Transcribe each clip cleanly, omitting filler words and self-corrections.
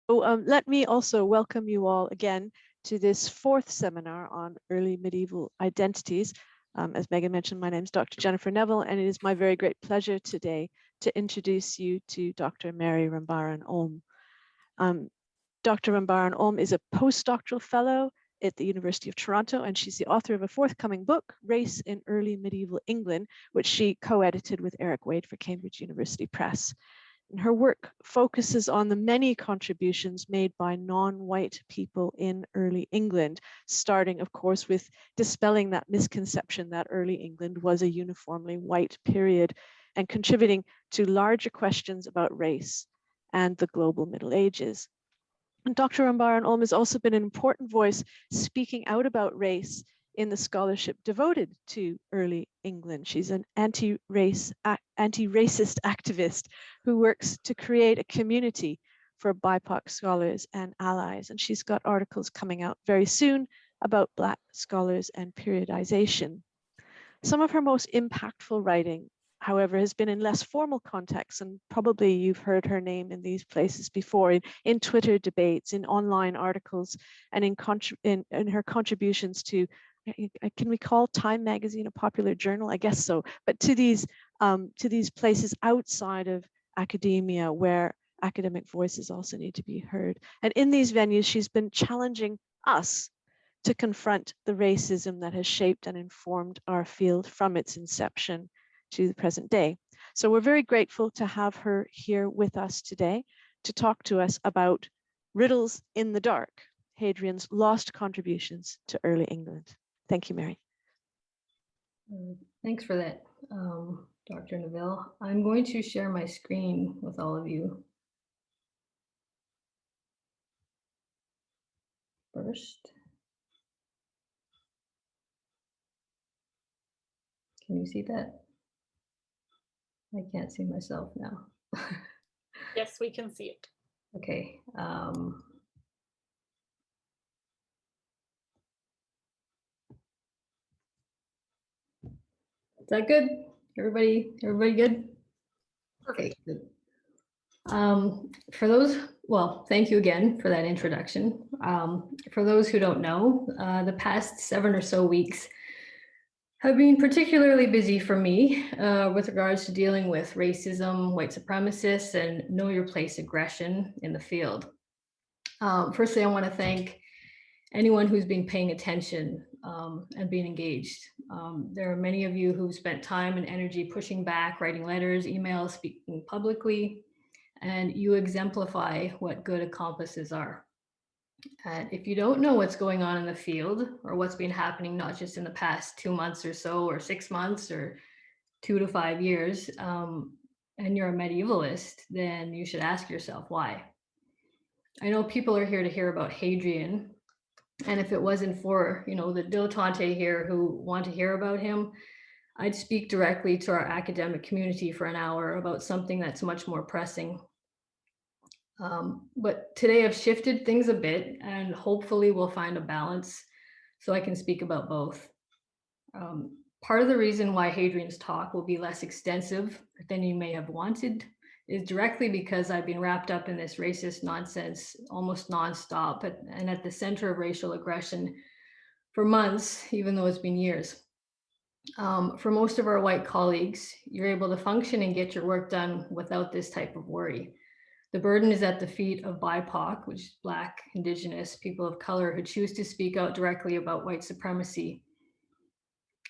Let me also welcome you all again to this fourth seminar on early medieval identities. As Megan mentioned, my name is Dr. Jennifer Neville, and it is my very great pleasure today to introduce you to Dr. Mary Rambaran-Olm. Dr. Rambaran-Olm is a postdoctoral fellow at the University of Toronto, and she's the author of a forthcoming book, Race in Early Medieval England, which she co-edited with Eric Wade for Cambridge University Press. And her work focuses on the many contributions made by non-white people in early England, starting, of course, with dispelling that misconception that early England was a uniformly white period and contributing to larger questions about race and the global Middle Ages. And Dr. Rambaran-Olm has also been an important voice speaking out about race in the scholarship devoted to early England. She's an anti-racist activist who works to create a community for BIPOC scholars and allies. And she's got articles coming out very soon about Black scholars and periodization. Some of her most impactful writing, however, has been in less formal contexts, and probably you've heard her name in these places before, in Twitter debates, in online articles, and in her contributions to, can we call Time magazine a popular journal? I guess so, but to these places outside of academia where academic voices also need to be heard. And in these venues, she's been challenging us to confront the racism that has shaped and informed our field from its inception to the present day. So we're very grateful to have her here with us today to talk to us about Riddles in the Dark, Hadrian's lost contributions to early England. Thank you, Mary. Thanks for that, Dr. Neville. I'm going to share my screen with all of you first. Can you see that? I can't see myself now. Yes, we can see it. Okay. Is that good? Everybody good? Okay, good. For those, well, thank you again for that introduction. For those who don't know, the past 7 or so weeks have been particularly busy for me with regards to dealing with racism, white supremacists, and know your place aggression in the field. Firstly, I want to thank anyone who's been paying attention and being engaged. There are many of you who've spent time and energy pushing back, writing letters, emails, speaking publicly, and you exemplify what good accomplices are. And if you don't know what's going on in the field or what's been happening, not just in the past 2 months or so, or 6 months, or 2 to 5 years, and you're a medievalist, then you should ask yourself why. I know people are here to hear about Hadrian, and if it wasn't for, the dilettante here who want to hear about him, I'd speak directly to our academic community for an hour about something that's much more pressing. But today I've shifted things a bit, and hopefully we'll find a balance so I can speak about both. Part of the reason why Hadrian's talk will be less extensive than you may have wanted is directly because I've been wrapped up in this racist nonsense almost nonstop and at the center of racial aggression for months, even though it's been years. For most of our white colleagues, you're able to function and get your work done without this type of worry. The burden is at the feet of BIPOC, which is Black, Indigenous, people of color who choose to speak out directly about white supremacy.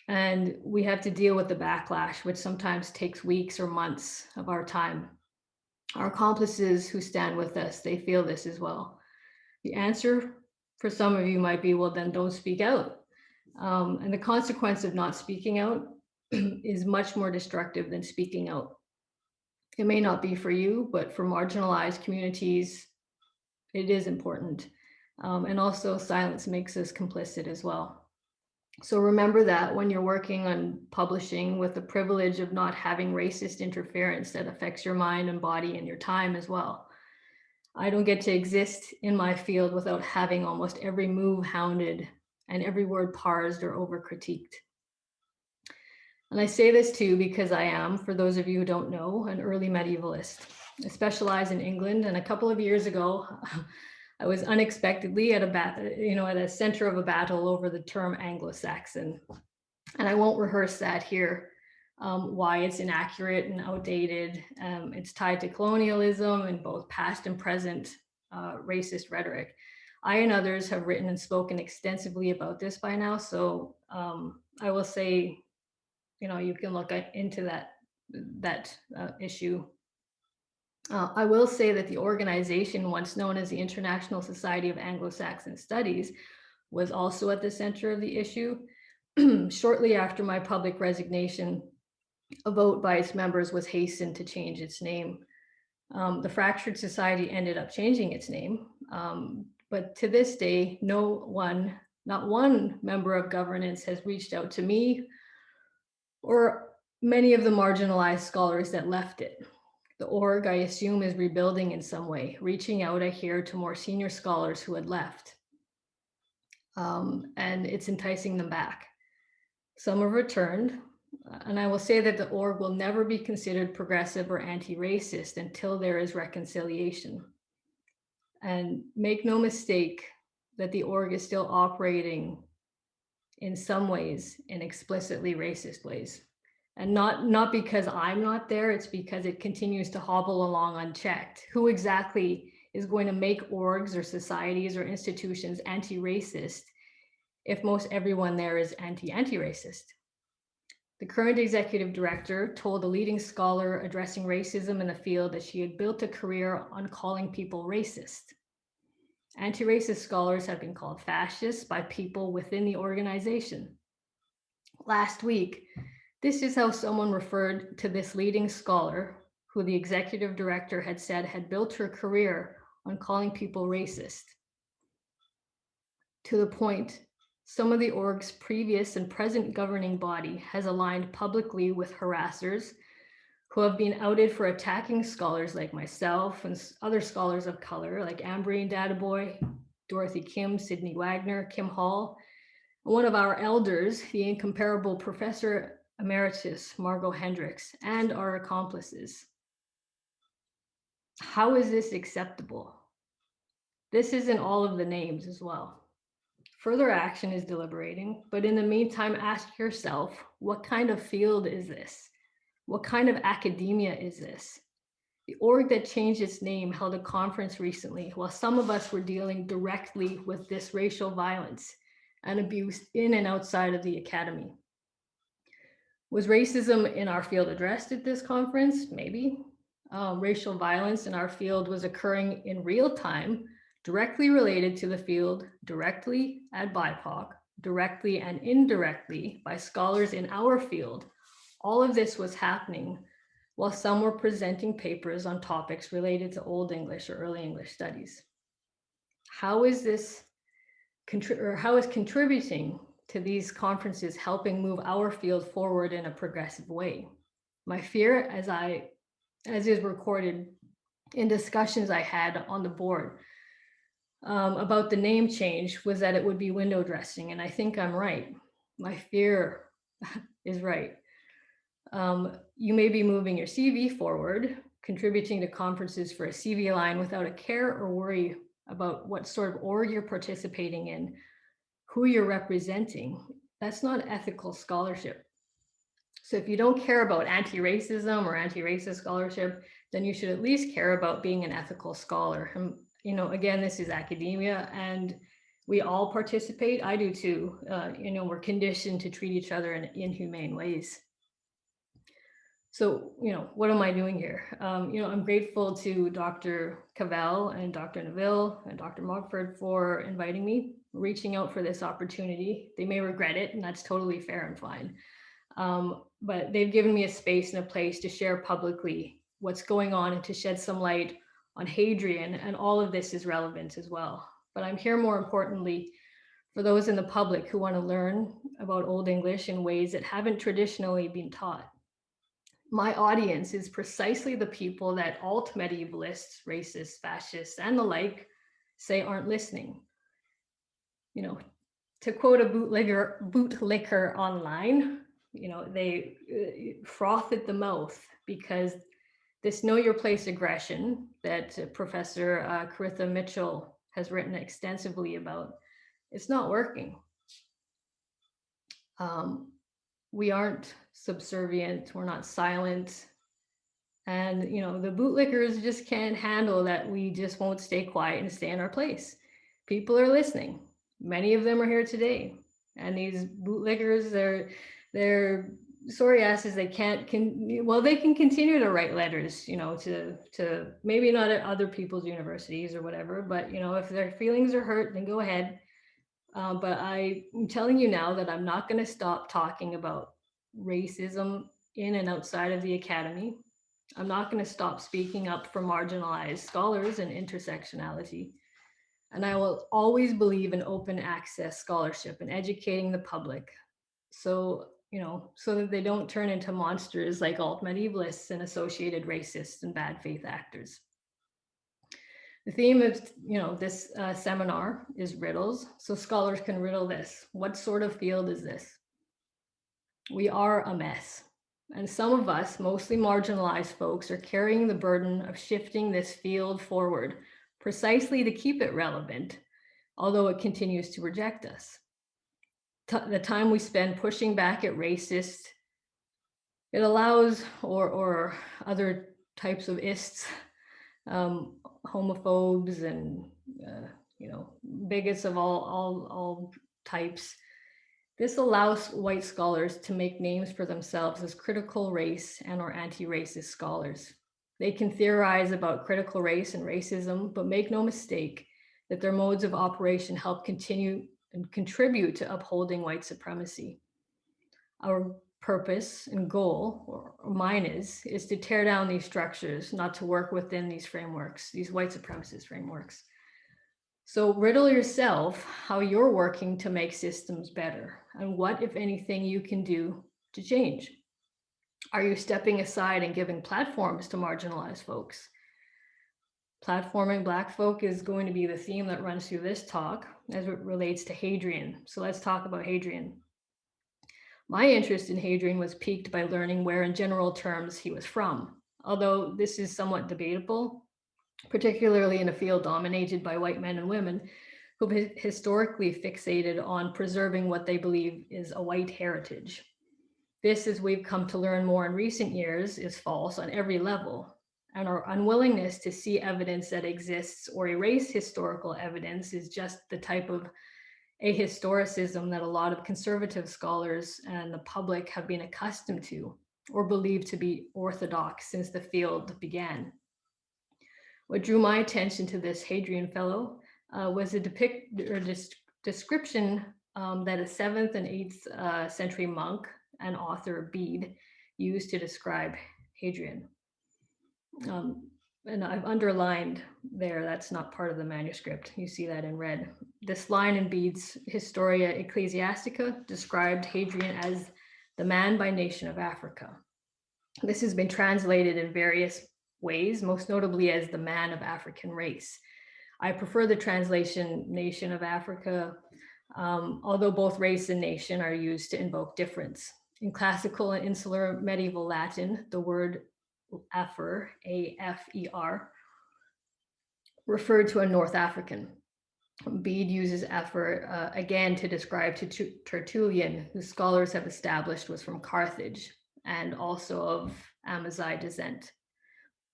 And we have to deal with the backlash, which sometimes takes weeks or months of our time. Our accomplices who stand with us, they feel this as well. The answer for some of you might be, well, then don't speak out. And the consequence of not speaking out is much more destructive than speaking out. It may not be for you, but for marginalized communities, it is important. And also silence makes us complicit as well. So remember that when you're working on publishing with the privilege of not having racist interference that affects your mind and body and your time as well. I don't get to exist in my field without having almost every move hounded and every word parsed or over critiqued. And I say this too because I am, for those of you who don't know, an early medievalist. I specialize in England, and a couple of years ago, I was unexpectedly at a center of a battle over the term Anglo-Saxon. And I won't rehearse that here, why it's inaccurate and outdated. It's tied to colonialism and both past and present racist rhetoric. I and others have written and spoken extensively about this by now, so I will say, you can look into that issue. I will say that the organization, once known as the International Society of Anglo-Saxon Studies, was also at the center of the issue. Shortly after my public resignation, a vote by its members was hastened to change its name. The fractured society ended up changing its name, but to this day, not one member of governance has reached out to me or many of the marginalized scholars that left it. The org, I assume, is rebuilding in some way, reaching out, I hear, to more senior scholars who had left. And it's enticing them back. Some have returned, and I will say that the org will never be considered progressive or anti-racist until there is reconciliation. And make no mistake that the org is still operating in some ways in explicitly racist ways. And not because I'm not there, it's because it continues to hobble along unchecked. Who exactly is going to make orgs or societies or institutions anti-racist if most everyone there is anti-racist? The current executive director told a leading scholar addressing racism in the field that she had built a career on calling people racist. Anti-racist scholars have been called fascists by people within the organization. Last week, this is how someone referred to this leading scholar, who the executive director had said had built her career on calling people racist. To the point, some of the org's previous and present governing body has aligned publicly with harassers who have been outed for attacking scholars like myself and other scholars of color like Ambreen Dadaboy, Dorothy Kim, Sydney Wagner, Kim Hall, and one of our elders, the incomparable Professor Emeritus Margot Hendricks, and our accomplices. How is this acceptable? This is in all of the names as well. Further action is deliberating, but in the meantime, ask yourself, what kind of field is this? What kind of academia is this? The org that changed its name held a conference recently while some of us were dealing directly with this racial violence and abuse in and outside of the academy. Was racism in our field addressed at this conference? Maybe. Racial violence in our field was occurring in real time, directly related to the field, directly at BIPOC, directly and indirectly by scholars in our field. All of this was happening while some were presenting papers on topics related to Old English or Early English studies. How is this, how is contributing to these conferences helping move our field forward in a progressive way? My fear, as is recorded in discussions I had on the board about the name change, was that it would be window dressing, and I think I'm right. My fear is right. You may be moving your CV forward, contributing to conferences for a CV line without a care or worry about what sort of org you're participating in, who you're representing. That's not ethical scholarship. So if you don't care about anti-racism or anti-racist scholarship, then you should at least care about being an ethical scholar. And, again, this is academia and we all participate. I do too. We're conditioned to treat each other in inhumane ways. So, what am I doing here? I'm grateful to Dr. Cavell and Dr. Neville and Dr. Mogford for inviting me, reaching out for this opportunity. They may regret it, and that's totally fair and fine. But they've given me a space and a place to share publicly what's going on and to shed some light on Hadrian, and all of this is relevant as well. But I'm here more importantly for those in the public who want to learn about Old English in ways that haven't traditionally been taught. My audience is precisely the people that alt medievalists, racists, fascists, and the like say aren't listening. To quote a bootlicker online, they froth at the mouth because this know your place aggression that Professor Caritha Mitchell has written extensively about, it's not working. We aren't subservient, we're not silent. And, the bootlickers just can't handle that we just won't stay quiet and stay in our place. People are listening. Many of them are here today. And these bootlickers, they're sorry asses, they can continue to write letters, to maybe not at other people's universities or whatever, but, if their feelings are hurt, then go ahead. But I'm telling you now that I'm not going to stop talking about racism in and outside of the academy. I'm not going to stop speaking up for marginalized scholars and intersectionality. And I will always believe in open access scholarship and educating the public. So, so that they don't turn into monsters like alt medievalists and associated racists and bad faith actors. The theme of this seminar is riddles, so scholars can riddle this. What sort of field is this? We are a mess, and some of us, mostly marginalized folks, are carrying the burden of shifting this field forward precisely to keep it relevant, although it continues to reject us. The time we spend pushing back at racists, it allows, or other types of ists, homophobes and bigots of all types. This allows white scholars to make names for themselves as critical race and or anti-racist scholars. They can theorize about critical race and racism, but make no mistake that their modes of operation help continue and contribute to upholding white supremacy. Our purpose and goal, or mine is to tear down these structures, not to work within these frameworks, these white supremacist frameworks. So riddle yourself how you're working to make systems better and what, if anything, you can do to change. Are you stepping aside and giving platforms to marginalized folks? Platforming Black folk is going to be the theme that runs through this talk as it relates to Hadrian. So let's talk about Hadrian. My interest in Hadrian was piqued by learning where in general terms he was from, although this is somewhat debatable, particularly in a field dominated by white men and women who have historically fixated on preserving what they believe is a white heritage. This, as we've come to learn more in recent years, is false on every level, and our unwillingness to see evidence that exists or erase historical evidence is just the type of ahistoricism that a lot of conservative scholars and the public have been accustomed to or believed to be orthodox since the field began. What drew my attention to this Hadrian fellow was a description that a 7th and 8th century monk and author Bede used to describe Hadrian. And I've underlined there, that's not part of the manuscript. You see that in red. This line in Bede's Historia Ecclesiastica described Hadrian as the man by nation of Africa. This has been translated in various ways, most notably as the man of African race. I prefer the translation nation of Africa, although both race and nation are used to invoke difference. In classical and insular medieval Latin, the word Afer, A-F-E-R, referred to a North African. Bede uses Afer again to describe Tertullian, who scholars have established was from Carthage and also of Amazigh descent.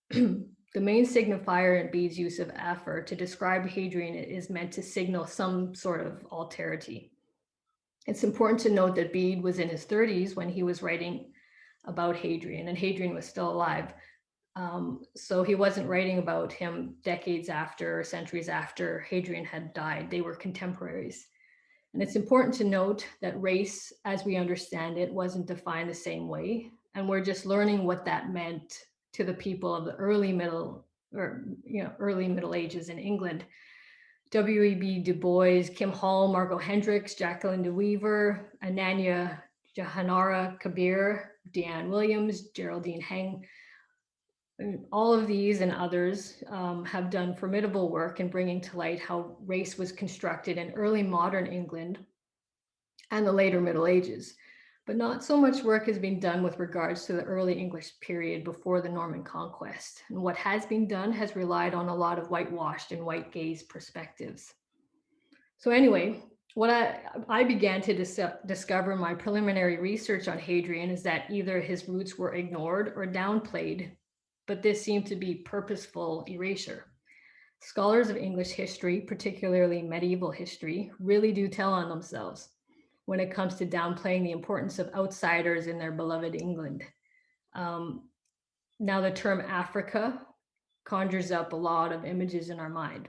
The main signifier in Bede's use of Afer to describe Hadrian is meant to signal some sort of alterity. It's important to note that Bede was in his 30s when he was writing about Hadrian, and Hadrian was still alive. So he wasn't writing about him decades after or centuries after Hadrian had died. They were contemporaries. And it's important to note that race, as we understand it, wasn't defined the same way. And we're just learning what that meant to the people of the early Middle Ages in England. W.E.B. Du Bois, Kim Hall, Margot Hendricks, Jacqueline de Weaver, Ananya Jahanara Kabir, Deanne Williams, Geraldine Heng. All of these and others have done formidable work in bringing to light how race was constructed in early modern England and the later Middle Ages. but not so much work has been done with regards to the early English period before the Norman conquest. And what has been done has relied on a lot of whitewashed and white gaze perspectives. So anyway, what I began to discover in my preliminary research on Hadrian is that either his roots were ignored or downplayed, but this seemed to be purposeful erasure. Scholars of English history, particularly medieval history, really do tell on themselves when it comes to downplaying the importance of outsiders in their beloved England. Now the term Africa conjures up a lot of images in our mind,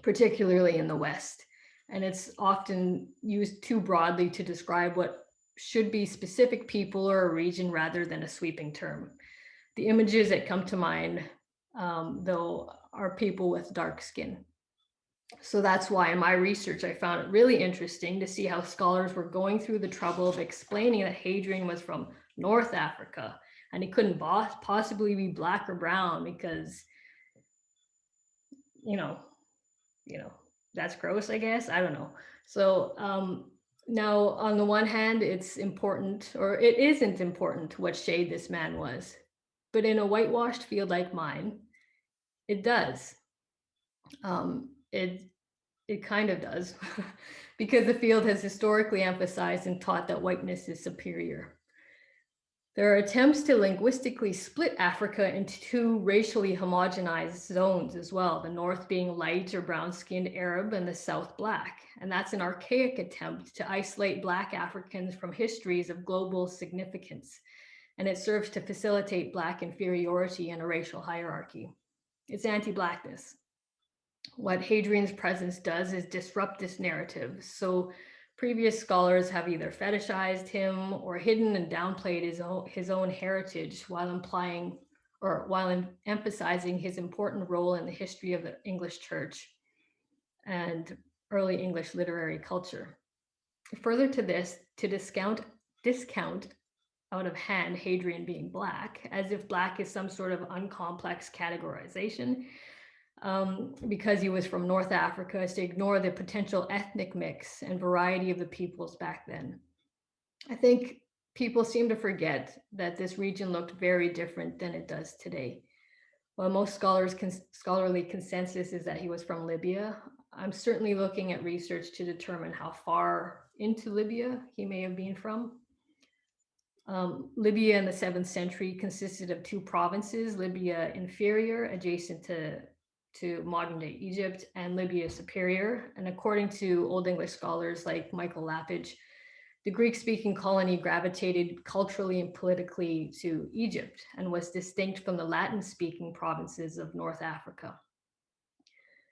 particularly in the West. And it's often used too broadly to describe what should be specific people or a region rather than a sweeping term. The images that come to mind, though, are people with dark skin. So that's why in my research, I found it really interesting to see how scholars were going through the trouble of explaining that Hadrian was from North Africa and he couldn't possibly be black or brown because, you know, that's gross, I guess. I don't know. So now on the one hand, it's important, or it isn't important what shade this man was. But in a whitewashed field like mine, it does. It kind of does, because the field has historically emphasized and taught that whiteness is superior. There are attempts to linguistically split Africa into two racially homogenized zones as well, the north being light or brown-skinned Arab and the south black. And that's an archaic attempt to isolate Black Africans from histories of global significance. And it serves to facilitate Black inferiority in a racial hierarchy. It's anti-Blackness. What Hadrian's presence does is disrupt this narrative. So previous scholars have either fetishized him or hidden and downplayed his own heritage while emphasizing his important role in the history of the English church and early English literary culture. Further to this, to discount out of hand Hadrian being Black, as if Black is some sort of uncomplex categorization, because he was from North Africa, is to ignore the potential ethnic mix and variety of the peoples back then. I think people seem to forget that this region looked very different than it does today. While most scholarly consensus is that he was from Libya, I'm certainly looking at research to determine how far into Libya he may have been from. Libya in the 7th century consisted of two provinces, Libya Inferior, adjacent to modern-day Egypt, and Libya Superior. And according to Old English scholars like Michael Lapidge, the Greek-speaking colony gravitated culturally and politically to Egypt and was distinct from the Latin-speaking provinces of North Africa.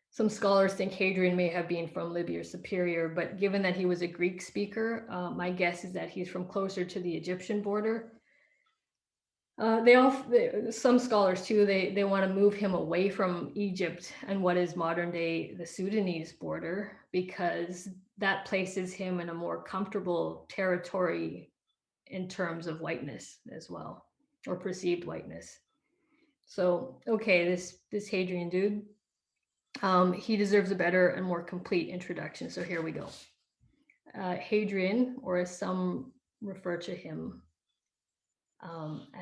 Some scholars think Hadrian may have been from Libya Superior, but given that he was a Greek speaker, my guess is that he's from closer to the Egyptian border. Some scholars too, they want to move him away from Egypt and what is modern day the Sudanese border, because that places him in a more comfortable territory in terms of whiteness as well, or perceived whiteness. So, okay, this Hadrian dude, he deserves a better and more complete introduction. So here we go. Hadrian, or as some refer to him,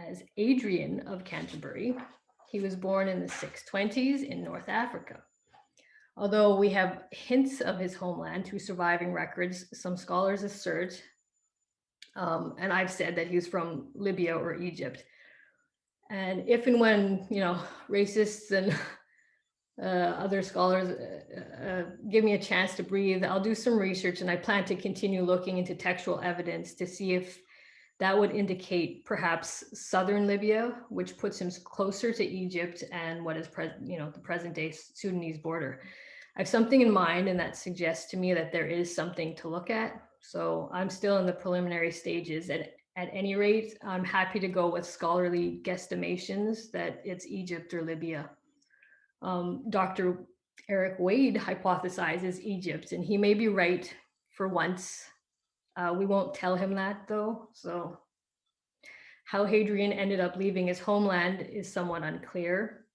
as Adrian of Canterbury. He was born in the 620s in North Africa. Although we have hints of his homeland through surviving records, some scholars assert, and I've said that he's from Libya or Egypt. And if and when, racists and other scholars give me a chance to breathe, I'll do some research, and I plan to continue looking into textual evidence to see if that would indicate perhaps southern Libya, which puts him closer to Egypt and what is the present day Sudanese border. I have something in mind, and that suggests to me that there is something to look at. So I'm still in the preliminary stages. At any rate, I'm happy to go with scholarly guesstimations that it's Egypt or Libya. Dr. Eric Wade hypothesizes Egypt, and he may be right for once. We won't tell him that though. So how Hadrian ended up leaving his homeland is somewhat unclear.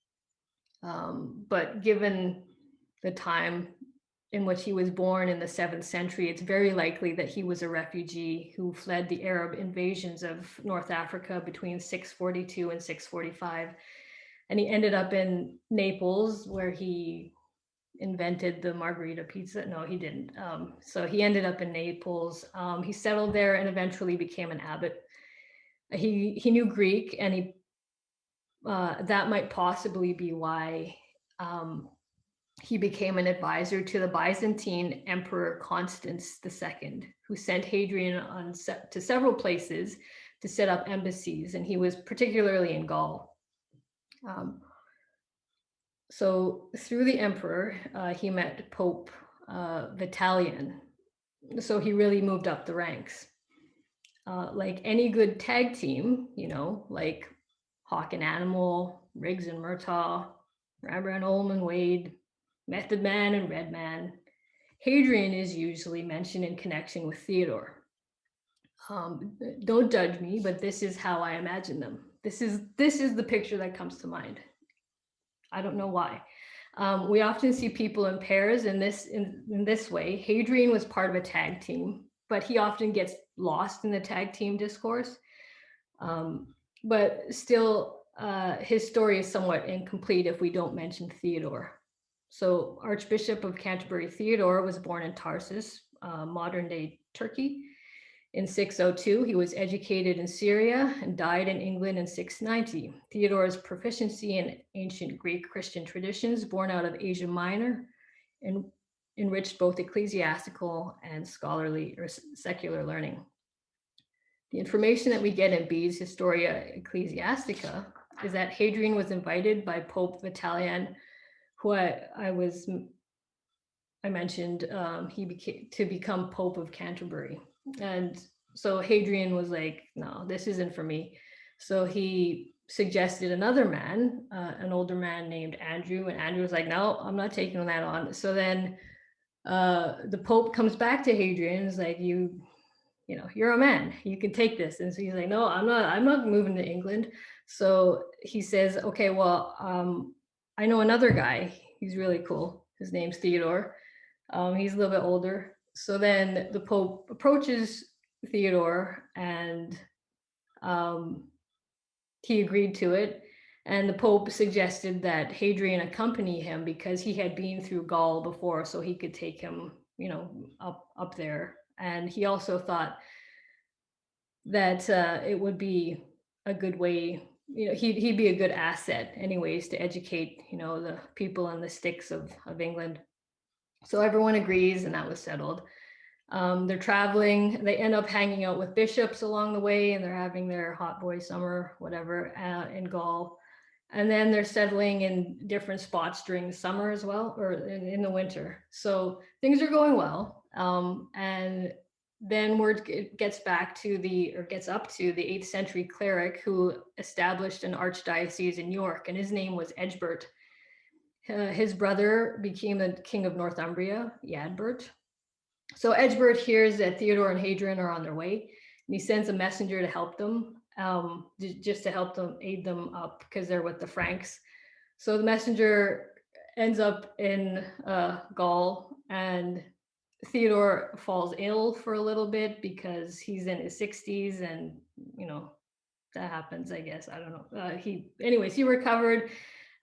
But given the time in which he was born in the 7th century, it's very likely that he was a refugee who fled the Arab invasions of North Africa between 642 and 645. And he ended up in Naples, where he invented the margarita pizza. No, he didn't. So he ended up in Naples. He settled there and eventually became an abbot. He knew Greek, and that might possibly be why he became an advisor to the Byzantine Emperor Constans II, who sent Hadrian to several places to set up embassies, and he was particularly in Gaul. So through the emperor, he met Pope Vitalian. So he really moved up the ranks. Like any good tag team, like Hawk and Animal, Riggs and Murtaugh, Rambaran-Olm and Wade, Method Man and Red Man, Hadrian is usually mentioned in connection with Theodore. Don't judge me, but this is how I imagine them. This is the picture that comes to mind. I don't know why. We often see people in pairs in this way. Hadrian was part of a tag team, but he often gets lost in the tag team discourse. But still, his story is somewhat incomplete if we don't mention Theodore. So Archbishop of Canterbury Theodore was born in Tarsus, modern-day Turkey, in 602. He was educated in Syria and died in England in 690. Theodore's proficiency in ancient Greek Christian traditions born out of Asia Minor and enriched both ecclesiastical and scholarly or secular learning. The information that we get in Bede's Historia Ecclesiastica is that Hadrian was invited by Pope Vitalian, who I mentioned, to become Pope of Canterbury. And so Hadrian was like, no, this isn't for me. So he suggested another man, an older man named Andrew, and Andrew was like, no, I'm not taking that on. So then the Pope comes back to Hadrian and is like, you're a man, you can take this. And so he's like, no, I'm not moving to England. So he says, okay, well, I know another guy. He's really cool. His name's Theodore. He's a little bit older. So then the Pope approaches Theodore, and he agreed to it. And the Pope suggested that Hadrian accompany him because he had been through Gaul before, so he could take him, up there. And he also thought that it would be a good way, he'd be a good asset anyways to educate, the people in the sticks of England. So everyone agrees, and that was settled. They're traveling, they end up hanging out with bishops along the way, and they're having their hot boy summer, whatever, in Gaul. And then they're settling in different spots during the summer as well, or in the winter. So things are going well. And then word gets up to the 8th century cleric who established an archdiocese in York, and his name was Egbert. His brother became the king of Northumbria, Eadbert. So Egbert hears that Theodore and Hadrian are on their way, and he sends a messenger to help them, just to help them, aid them up, because they're with the Franks. So the messenger ends up in Gaul, and Theodore falls ill for a little bit because he's in his 60s, and that happens, I guess. I don't know. He recovered.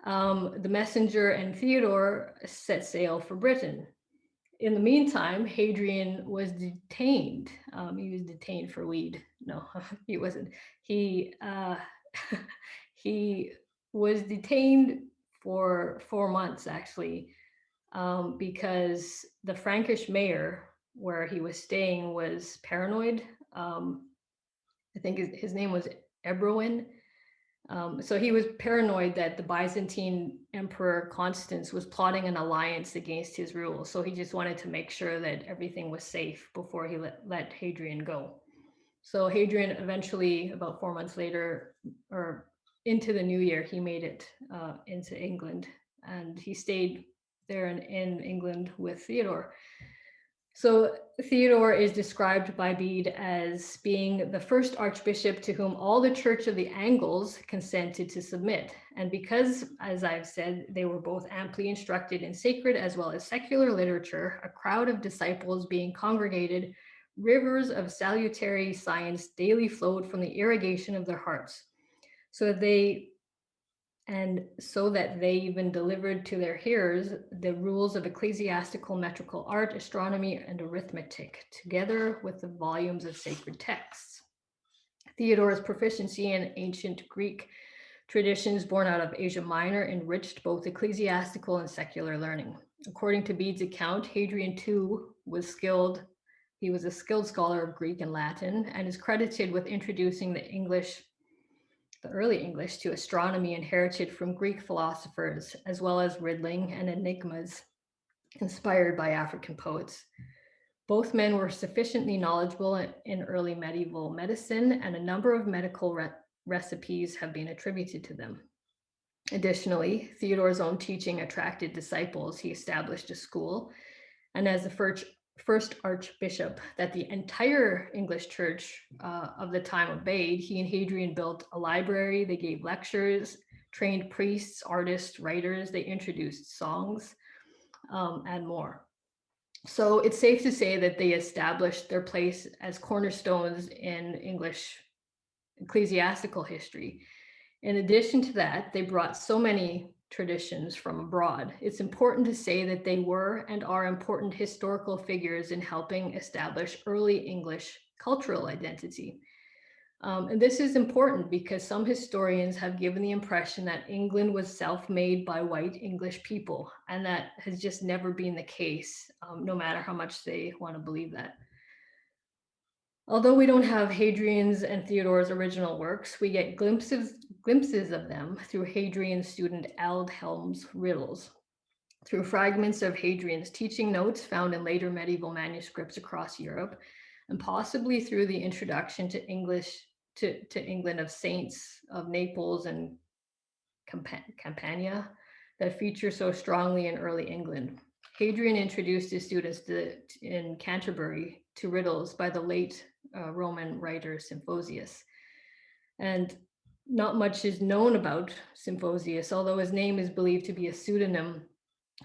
The messenger and Theodore set sail for Britain. In the meantime, Hadrian was detained. He was detained for weed. No, he wasn't. He was detained for 4 months, actually, because the Frankish mayor where he was staying was paranoid. I think his name was Ebroin. So he was paranoid that the Byzantine Emperor Constans was plotting an alliance against his rule. So he just wanted to make sure that everything was safe before he let Hadrian go. So Hadrian eventually, about 4 months later, or into the new year, he made it into England, and he stayed there in England with Theodore. So Theodore is described by Bede as being the first archbishop to whom all the Church of the Angles consented to submit. And because, as I've said, they were both amply instructed in sacred as well as secular literature, a crowd of disciples being congregated, rivers of salutary science daily flowed from the irrigation of their hearts. So that they even delivered to their hearers the rules of ecclesiastical metrical art, astronomy, and arithmetic, together with the volumes of sacred texts. Theodore's proficiency in ancient Greek traditions born out of Asia Minor enriched both ecclesiastical and secular learning. According to Bede's account, Hadrian too was skilled. He was a skilled scholar of Greek and Latin and is credited with introducing the early English to astronomy inherited from Greek philosophers, as well as riddling and enigmas inspired by African poets. Both men were sufficiently knowledgeable in early medieval medicine, and a number of medical recipes have been attributed to them. Additionally, Theodore's own teaching attracted disciples. He established a school, and as the first archbishop that the entire English church of the time obeyed, he and Hadrian built a library, they gave lectures, trained priests, artists, writers, they introduced songs, and more. So it's safe to say that they established their place as cornerstones in English ecclesiastical history. In addition to that, they brought so many traditions from abroad. It's important to say that they were and are important historical figures in helping establish early English cultural identity. And this is important because some historians have given the impression that England was self-made by white English people, and that has just never been the case, no matter how much they want to believe that. Although we don't have Hadrian's and Theodore's original works, we get glimpses of them through Hadrian's student Aldhelm's Riddles, through fragments of Hadrian's teaching notes found in later medieval manuscripts across Europe, and possibly through the introduction to England of saints of Naples and Campania that feature so strongly in early England. Hadrian introduced his students in Canterbury to riddles by the late Roman writer Symphosius. And not much is known about Symphosius, although his name is believed to be a pseudonym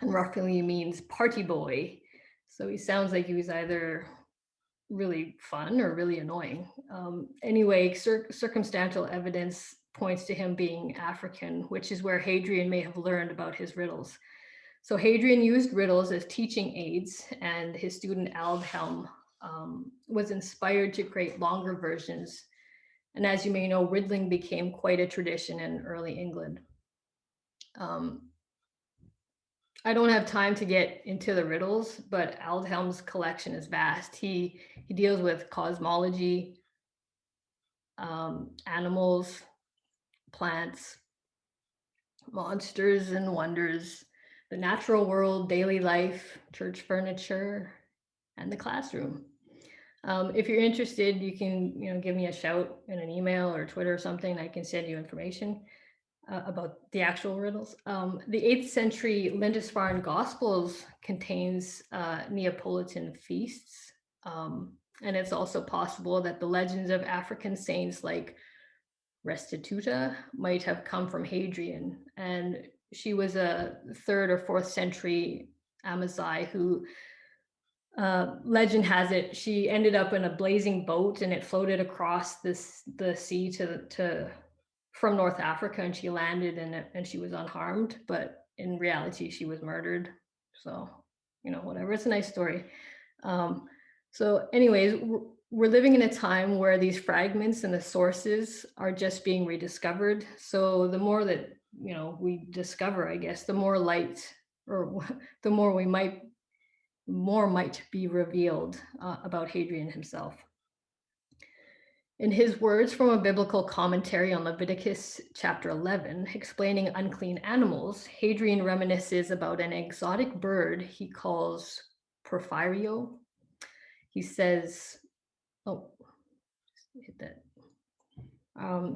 and roughly means party boy. So he sounds like he was either really fun or really annoying. Anyway, circumstantial evidence points to him being African, which is where Hadrian may have learned about his riddles. So Hadrian used riddles as teaching aids, and his student Aldhelm was inspired to create longer versions. And as you may know, riddling became quite a tradition in early England. I don't have time to get into the riddles, but Aldhelm's collection is vast. He deals with cosmology, animals, plants, monsters and wonders, the natural world, daily life, church furniture, and the classroom. If you're interested, you can give me a shout in an email or Twitter or something. I can send you information about the actual riddles. The 8th century Lindisfarne Gospels contains Neapolitan feasts. And it's also possible that the legends of African saints like Restituta might have come from Hadrian. And she was a 3rd or 4th century Amazigh who, legend has it, she ended up in a blazing boat and it floated across the sea from North Africa, and she landed in it and she was unharmed, but in reality she was murdered. So, whatever, it's a nice story. So anyways, we're living in a time where these fragments and the sources are just being rediscovered. So the more that we discover, I guess, the more light, or the more might be revealed about Hadrian himself. In his words from a biblical commentary on Leviticus chapter 11, explaining unclean animals, Hadrian reminisces about an exotic bird he calls Porphyrio. He says,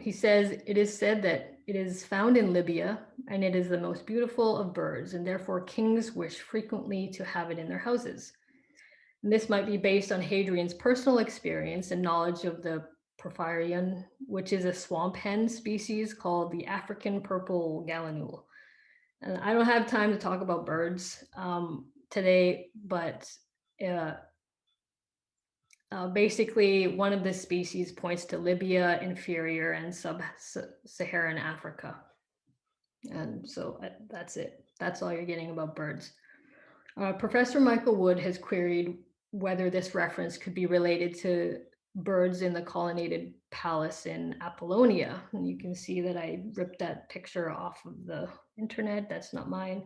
he says, it is said that it is found in Libya, and it is the most beautiful of birds, and therefore kings wish frequently to have it in their houses. And this might be based on Hadrian's personal experience and knowledge of the porphyrion, which is a swamp hen species called the African purple gallinule. And I don't have time to talk about birds today, but basically one of the species points to Libya, Inferior, and sub-Saharan Africa. And so that's it. That's all you're getting about birds. Professor Michael Wood has queried whether this reference could be related to birds in the colonnaded palace in Apollonia. And you can see that I ripped that picture off of the internet. That's not mine.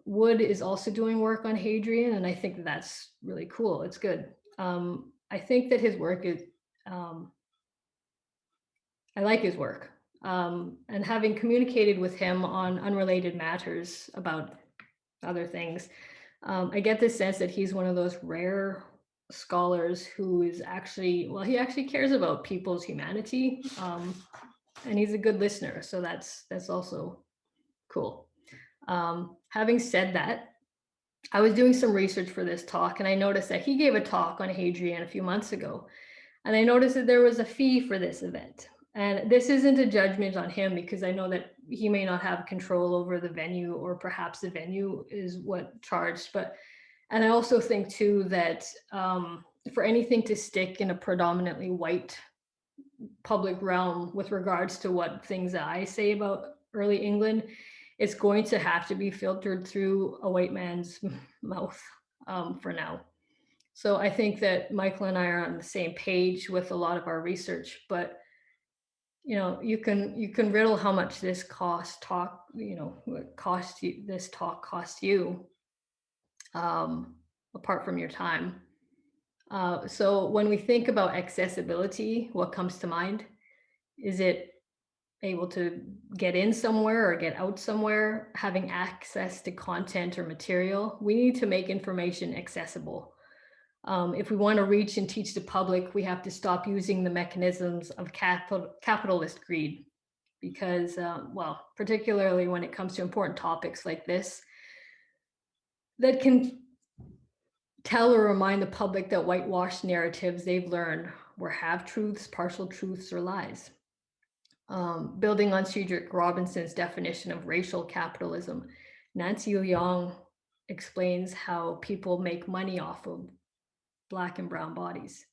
Wood is also doing work on Hadrian, and I think that's really cool. It's good. I think that his work is, I like his work. And having communicated with him on unrelated matters about other things, I get the sense that he's one of those rare scholars who is actually, well, he actually cares about people's humanity, and he's a good listener. So that's also cool. Having said that, I was doing some research for this talk, and I noticed that he gave a talk on Hadrian a few months ago, and I noticed that there was a fee for this event. And this isn't a judgment on him, because I know that he may not have control over the venue, or perhaps the venue is what charged. And I also think too that for anything to stick in a predominantly white public realm with regards to what things that I say about early England, it's going to have to be filtered through a white man's mouth for now. So I think that Michael and I are on the same page with a lot of our research, but you can riddle how much this this talk cost you, apart from your time. So when we think about accessibility, what comes to mind? Is it able to get in somewhere or get out somewhere, having access to content or material? We need to make information accessible. If we want to reach and teach the public, we have to stop using the mechanisms of capitalist greed, because, well, particularly when it comes to important topics like this, that can tell or remind the public that whitewashed narratives they've learned were half-truths, partial truths, or lies. Building on Cedric Robinson's definition of racial capitalism, Nancy Leong explains how people make money off of Black and brown bodies.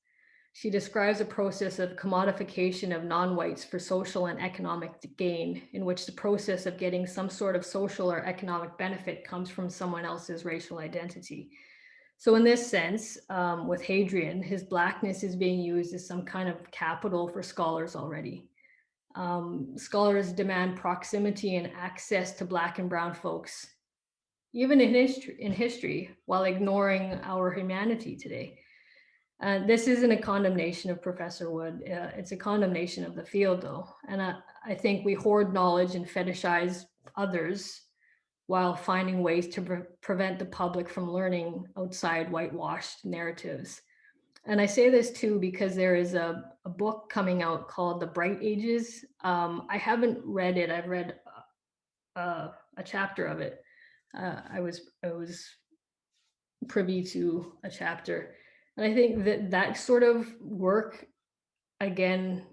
She describes a process of commodification of non-whites for social and economic gain, in which the process of getting some sort of social or economic benefit comes from someone else's racial identity. So in this sense, with Hadrian, his Blackness is being used as some kind of capital for scholars already. Scholars demand proximity and access to Black and brown folks, even in history, while ignoring our humanity today. This isn't a condemnation of Professor Wood. It's a condemnation of the field, though. And I think we hoard knowledge and fetishize others while finding ways to prevent the public from learning outside whitewashed narratives. And I say this too because there is a book coming out called The Bright Ages. I haven't read it. I've read a chapter of it. I was privy to a chapter. And I think that sort of work, again,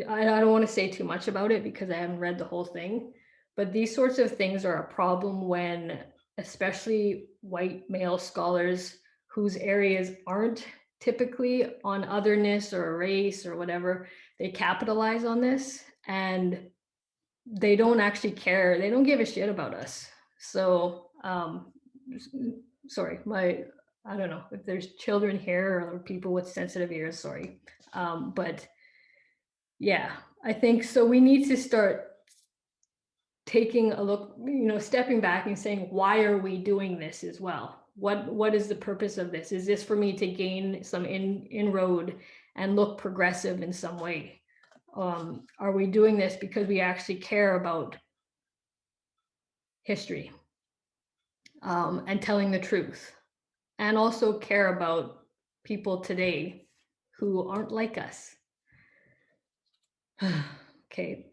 I don't want to say too much about it because I haven't read the whole thing, but these sorts of things are a problem when, especially white male scholars whose areas aren't typically on otherness or race or whatever, they capitalize on this and they don't actually care. They don't give a shit about us. So, sorry, I don't know if there's children here or people with sensitive ears, sorry. But yeah, I think so. We need to start taking a look, stepping back and saying, why are we doing this as well? What is the purpose of this? Is this for me to gain some inroad and look progressive in some way? Are we doing this because we actually care about history and telling the truth, and also care about people today who aren't like us? Okay,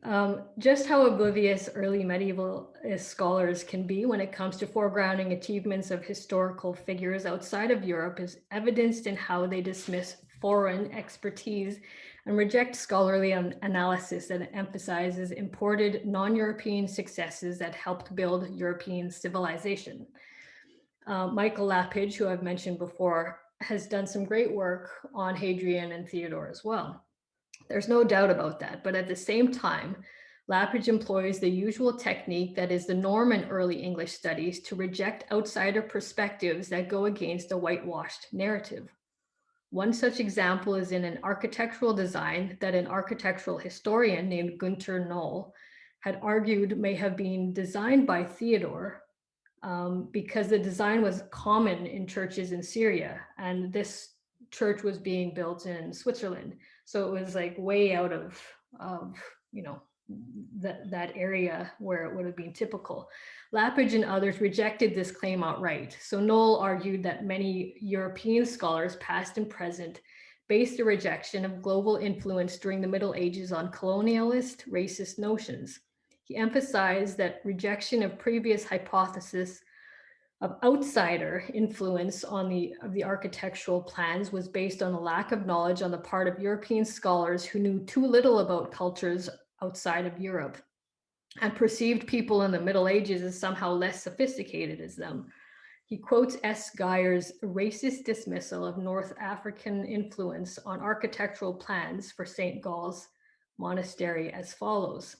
just how oblivious early medieval scholars can be when it comes to foregrounding achievements of historical figures outside of Europe is evidenced in how they dismiss foreign expertise and reject scholarly analysis that emphasizes imported non-European successes that helped build European civilization. Michael Lapidge, who I've mentioned before, has done some great work on Hadrian and Theodore as well. There's no doubt about that, but at the same time, Lapidge employs the usual technique that is the norm in early English studies to reject outsider perspectives that go against a whitewashed narrative. One such example is in an architectural design that an architectural historian named Günther Knoll had argued may have been designed by Theodore because the design was common in churches in Syria, and this church was being built in Switzerland. So it was like way out of you know, that area where it would have been typical. Lapidge and others rejected this claim outright. So Knoll argued that many European scholars, past and present, based the rejection of global influence during the Middle Ages on colonialist, racist notions. He emphasized that rejection of previous hypothesis of outsider influence on the architectural plans was based on a lack of knowledge on the part of European scholars who knew too little about cultures outside of Europe and perceived people in the Middle Ages as somehow less sophisticated as them. He quotes S. Geyer's racist dismissal of North African influence on architectural plans for St. Gall's monastery as follows.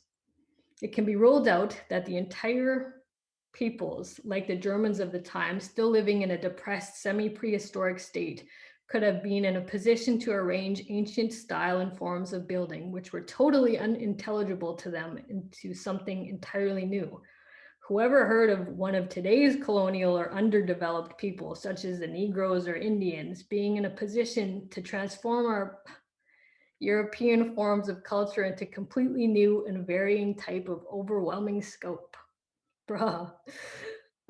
It can be ruled out that the entire peoples, like the Germans of the time, still living in a depressed semi-prehistoric state, could have been in a position to arrange ancient style and forms of building, which were totally unintelligible to them, into something entirely new. Whoever heard of one of today's colonial or underdeveloped people, such as the Negroes or Indians, being in a position to transform our European forms of culture into completely new and varying type of overwhelming scope? Bruh.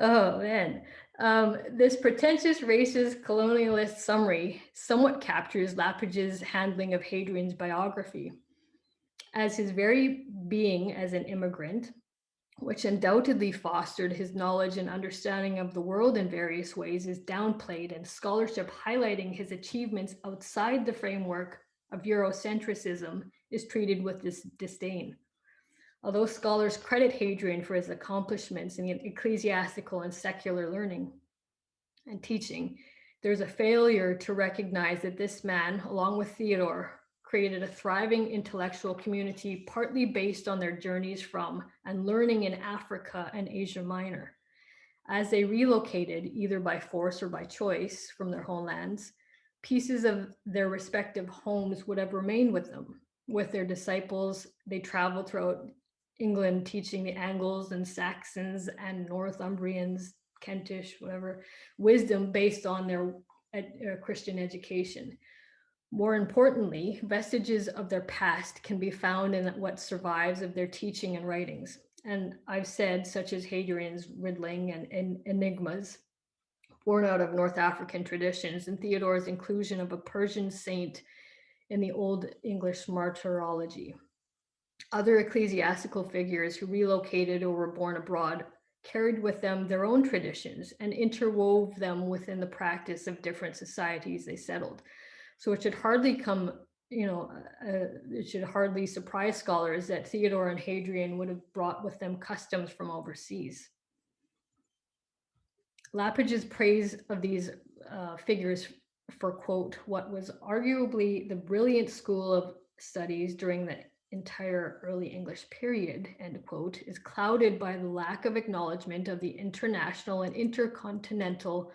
Oh man. This pretentious racist colonialist summary somewhat captures Lapidge's handling of Hadrian's biography. As his very being as an immigrant, which undoubtedly fostered his knowledge and understanding of the world in various ways, is downplayed, and scholarship highlighting his achievements outside the framework of Eurocentrism is treated with disdain. Although scholars credit Hadrian for his accomplishments in ecclesiastical and secular learning and teaching, there's a failure to recognize that this man, along with Theodore, created a thriving intellectual community partly based on their journeys from and learning in Africa and Asia Minor. As they relocated, either by force or by choice, from their homelands, pieces of their respective homes would have remained with them. With their disciples, they traveled throughout England, teaching the Angles and Saxons and Northumbrians, Kentish, whatever, wisdom based on their Christian education. More importantly, vestiges of their past can be found in what survives of their teaching and writings. And I've said, such as Hadrian's riddling and enigmas, born out of North African traditions, and Theodore's inclusion of a Persian saint in the Old English martyrology. Other ecclesiastical figures who relocated or were born abroad carried with them their own traditions and interwove them within the practice of different societies they settled. So it should hardly it should hardly surprise scholars that Theodore and Hadrian would have brought with them customs from overseas. Lapidge's praise of these figures for, quote, what was arguably the brilliant school of studies during the entire early English period, end quote, is clouded by the lack of acknowledgement of the international and intercontinental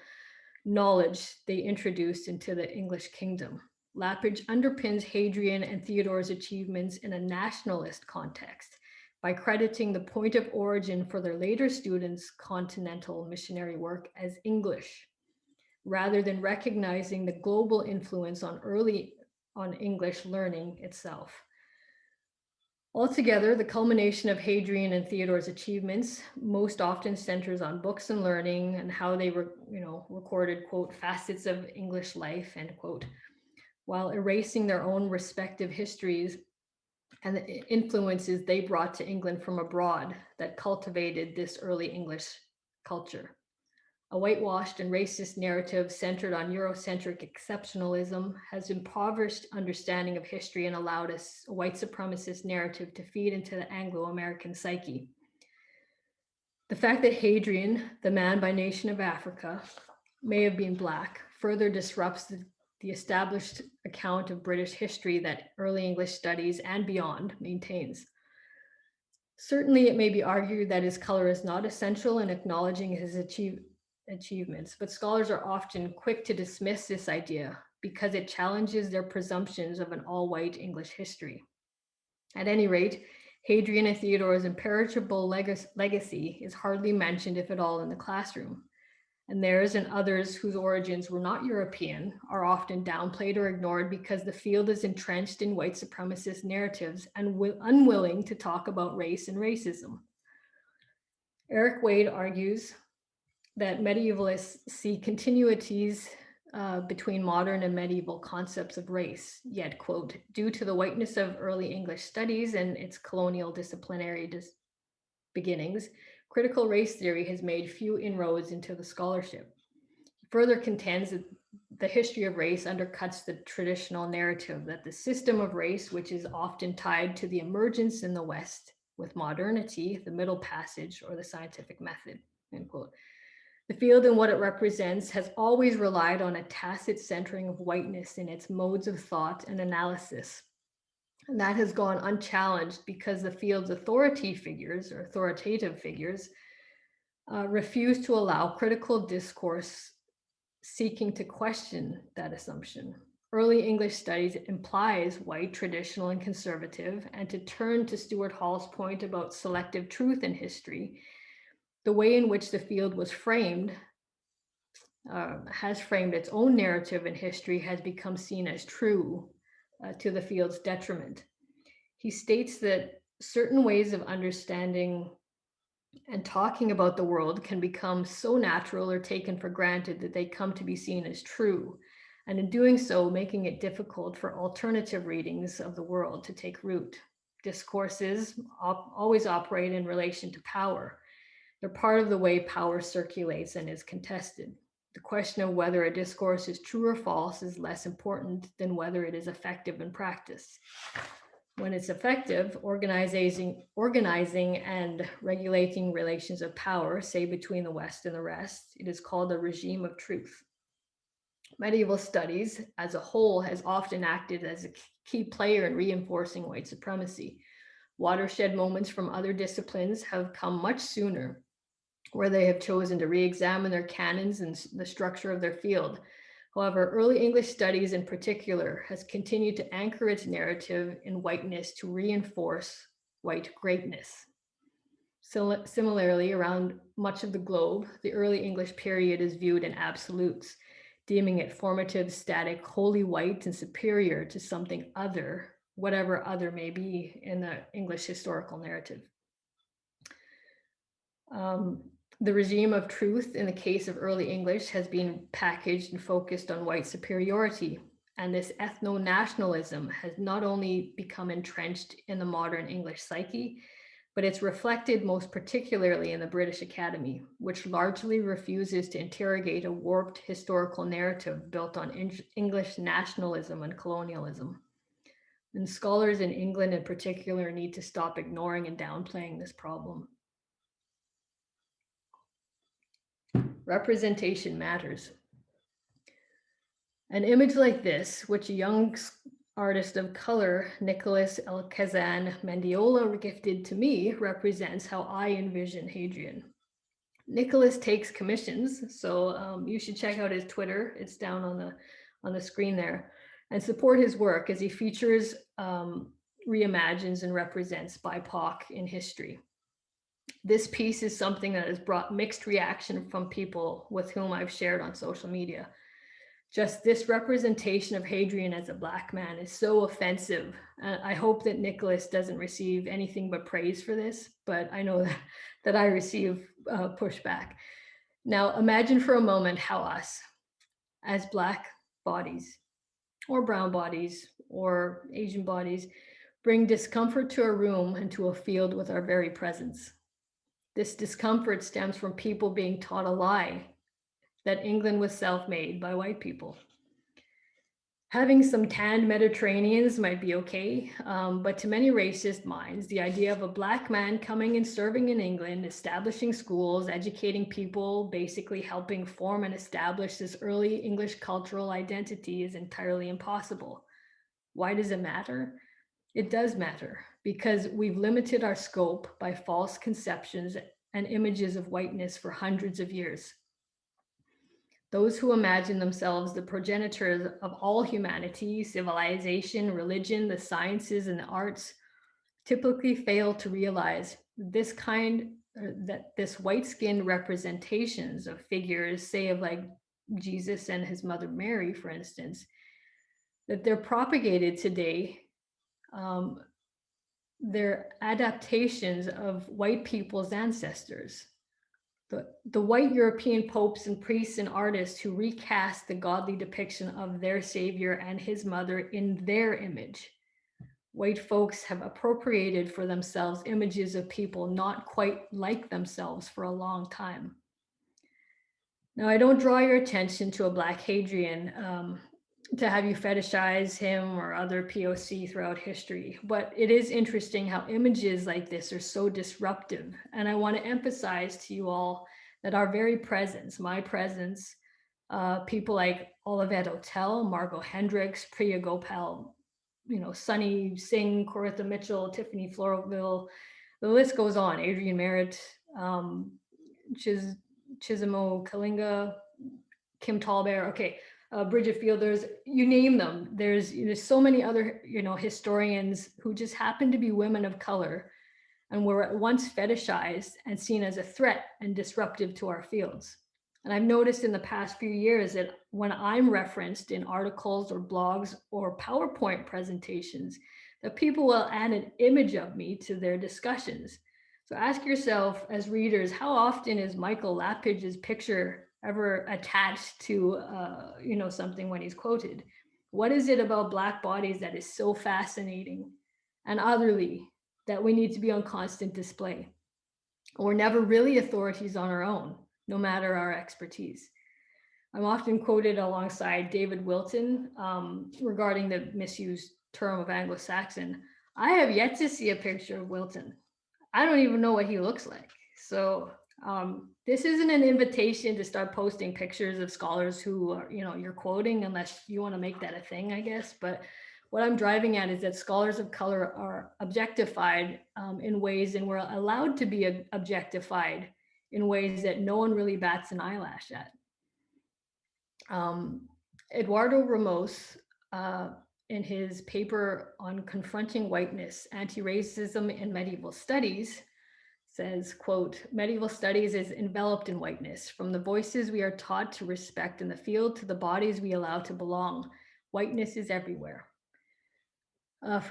knowledge they introduced into the English kingdom. Lapidge underpins Hadrian and Theodore's achievements in a nationalist context by crediting the point of origin for their later students' continental missionary work as English, rather than recognizing the global influence on English learning itself. Altogether, the culmination of Hadrian and Theodore's achievements most often centers on books and learning and how they recorded, quote, facets of English life, end quote, while erasing their own respective histories and the influences they brought to England from abroad that cultivated this early English culture. A whitewashed and racist narrative centered on Eurocentric exceptionalism has impoverished understanding of history and allowed a white supremacist narrative to feed into the Anglo-American psyche. The fact that Hadrian, the man by nation of Africa, may have been Black further disrupts the established account of British history that early English studies and beyond maintains. Certainly, it may be argued that his color is not essential in acknowledging his achievements, but scholars are often quick to dismiss this idea because it challenges their presumptions of an all-white English history. At any rate, Hadrian and Theodore's imperishable legacy is hardly mentioned, if at all, in the classroom. And theirs and others whose origins were not European are often downplayed or ignored because the field is entrenched in white supremacist narratives and unwilling to talk about race and racism. Eric Wade argues that medievalists see continuities between modern and medieval concepts of race, yet, quote, due to the whiteness of early English studies and its colonial disciplinary beginnings, critical race theory has made few inroads into the scholarship. He further contends that the history of race undercuts the traditional narrative that the system of race, which is often tied to the emergence in the West with modernity, the Middle Passage, or the scientific method, end quote. The field and what it represents has always relied on a tacit centering of whiteness in its modes of thought and analysis. And that has gone unchallenged because the field's authoritative figures refuse to allow critical discourse seeking to question that assumption. Early English studies implies white, traditional, and conservative, and to turn to Stuart Hall's point about selective truth in history, the way in which the field was framed, has framed its own narrative in history has become seen as true to the field's detriment. He states that certain ways of understanding and talking about the world can become so natural or taken for granted that they come to be seen as true, and in doing so, making it difficult for alternative readings of the world to take root. Discourses always operate in relation to power. They're part of the way power circulates and is contested. The question of whether a discourse is true or false is less important than whether it is effective in practice. When it's effective, organizing and regulating relations of power, say between the West and the rest, it is called a regime of truth. Medieval studies as a whole has often acted as a key player in reinforcing white supremacy. Watershed moments from other disciplines have come much sooner, where they have chosen to re-examine their canons and the structure of their field. However, early English studies in particular has continued to anchor its narrative in whiteness to reinforce white greatness. Similarly, around much of the globe, the early English period is viewed in absolutes, deeming it formative, static, wholly white, and superior to something other, whatever other may be in the English historical narrative. The regime of truth in the case of early English has been packaged and focused on white superiority. And this ethno-nationalism has not only become entrenched in the modern English psyche, but it's reflected most particularly in the British Academy, which largely refuses to interrogate a warped historical narrative built on English nationalism and colonialism. And scholars in England in particular need to stop ignoring and downplaying this problem. Representation matters. An image like this, which a young artist of color, Nicholas El-Kazan Mendiola, gifted to me, represents how I envision Hadrian. Nicholas takes commissions, so you should check out his Twitter. It's down on the screen there, and support his work as he features, reimagines, and represents BIPOC in history. This piece is something that has brought mixed reaction from people with whom I've shared on social media. Just this representation of Hadrian as a Black man is so offensive. I hope that Nicholas doesn't receive anything but praise for this, but I know that I receive pushback. Now, imagine for a moment how us, as Black bodies, or brown bodies, or Asian bodies, bring discomfort to a room and to a field with our very presence. This discomfort stems from people being taught a lie that England was self-made by white people. Having some tanned Mediterraneans might be okay, but to many racist minds, the idea of a Black man coming and serving in England, establishing schools, educating people, basically helping form and establish this early English cultural identity is entirely impossible. Why does it matter? It does matter because we've limited our scope by false conceptions and images of whiteness for hundreds of years. Those who imagine themselves the progenitors of all humanity, civilization, religion, the sciences, and the arts typically fail to realize that this white-skinned representations of figures, say of like Jesus and his mother Mary, for instance, that they're propagated today. They're adaptations of white people's ancestors. The white European popes and priests and artists who recast the godly depiction of their savior and his mother in their image. White folks have appropriated for themselves images of people not quite like themselves for a long time. Now, I don't draw your attention to a Black Hadrian to have you fetishize him or other POC throughout history, but it is interesting how images like this are so disruptive. And I want to emphasize to you all that our very presence, my presence, people like Olivette Otel, Margot Hendricks, Priya Gopal, Sunny Singh, Coritha Mitchell, Tiffany Floroville, the list goes on, Adrian Merritt, Chisimo Kalinga, Kim Tallbear, okay. Bridget Fielders, you name them. There's so many other historians who just happen to be women of color and were at once fetishized and seen as a threat and disruptive to our fields. And I've noticed in the past few years that when I'm referenced in articles or blogs or PowerPoint presentations, that people will add an image of me to their discussions. So ask yourself as readers, how often is Michael Lapidge's picture ever attached to something when he's quoted? What is it about Black bodies that is so fascinating and otherly that we need to be on constant display? We're never really authorities on our own, no matter our expertise. I'm often quoted alongside David Wilton regarding the misused term of Anglo-Saxon. I have yet to see a picture of Wilton. I don't even know what he looks like. So this isn't an invitation to start posting pictures of scholars who are, you're quoting, unless you want to make that a thing, I guess. But what I'm driving at is that scholars of color are objectified in ways, and we're allowed to be objectified in ways that no one really bats an eyelash at. Eduardo Ramos, in his paper on confronting whiteness, anti-racism in medieval studies, says, quote, medieval studies is enveloped in whiteness, from the voices we are taught to respect in the field to the bodies we allow to belong. Whiteness is everywhere. As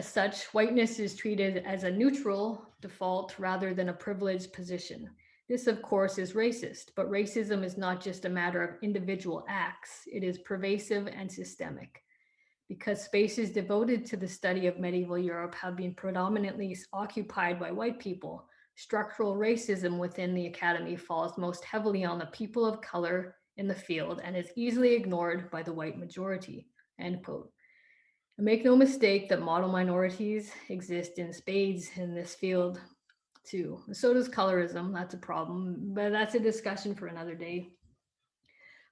such, whiteness is treated as a neutral default rather than a privileged position. This, of course, is racist, but racism is not just a matter of individual acts. It is pervasive and systemic. Because spaces devoted to the study of medieval Europe have been predominantly occupied by white people, structural racism within the academy falls most heavily on the people of color in the field and is easily ignored by the white majority, end quote. And make no mistake that model minorities exist in spades in this field too. So does colorism, that's a problem, but that's a discussion for another day.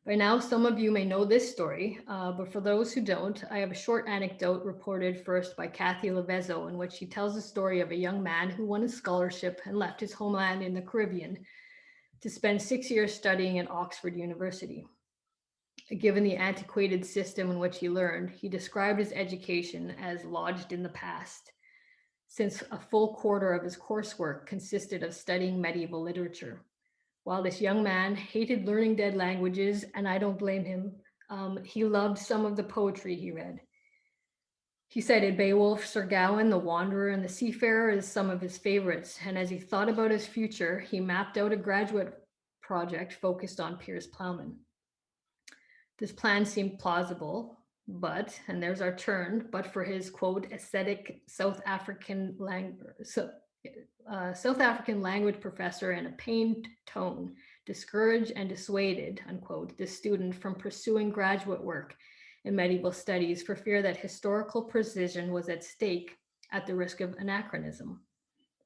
By now, some of you may know this story, but for those who don't, I have a short anecdote reported first by Kathy Levezzo, in which she tells the story of a young man who won a scholarship and left his homeland in the Caribbean to spend 6 years studying at Oxford University. Given the antiquated system in which he learned, he described his education as lodged in the past, since a full quarter of his coursework consisted of studying medieval literature. While this young man hated learning dead languages, and I don't blame him, he loved some of the poetry he read. He cited Beowulf, Sir Gawain, the Wanderer, and the Seafarer as some of his favorites. And as he thought about his future, he mapped out a graduate project focused on Piers Plowman. This plan seemed plausible, But, and there's our turn, but for his quote, aesthetic South African language professor and a pained tone, discouraged and dissuaded, unquote, the student from pursuing graduate work in medieval studies for fear that historical precision was at stake at the risk of anachronism.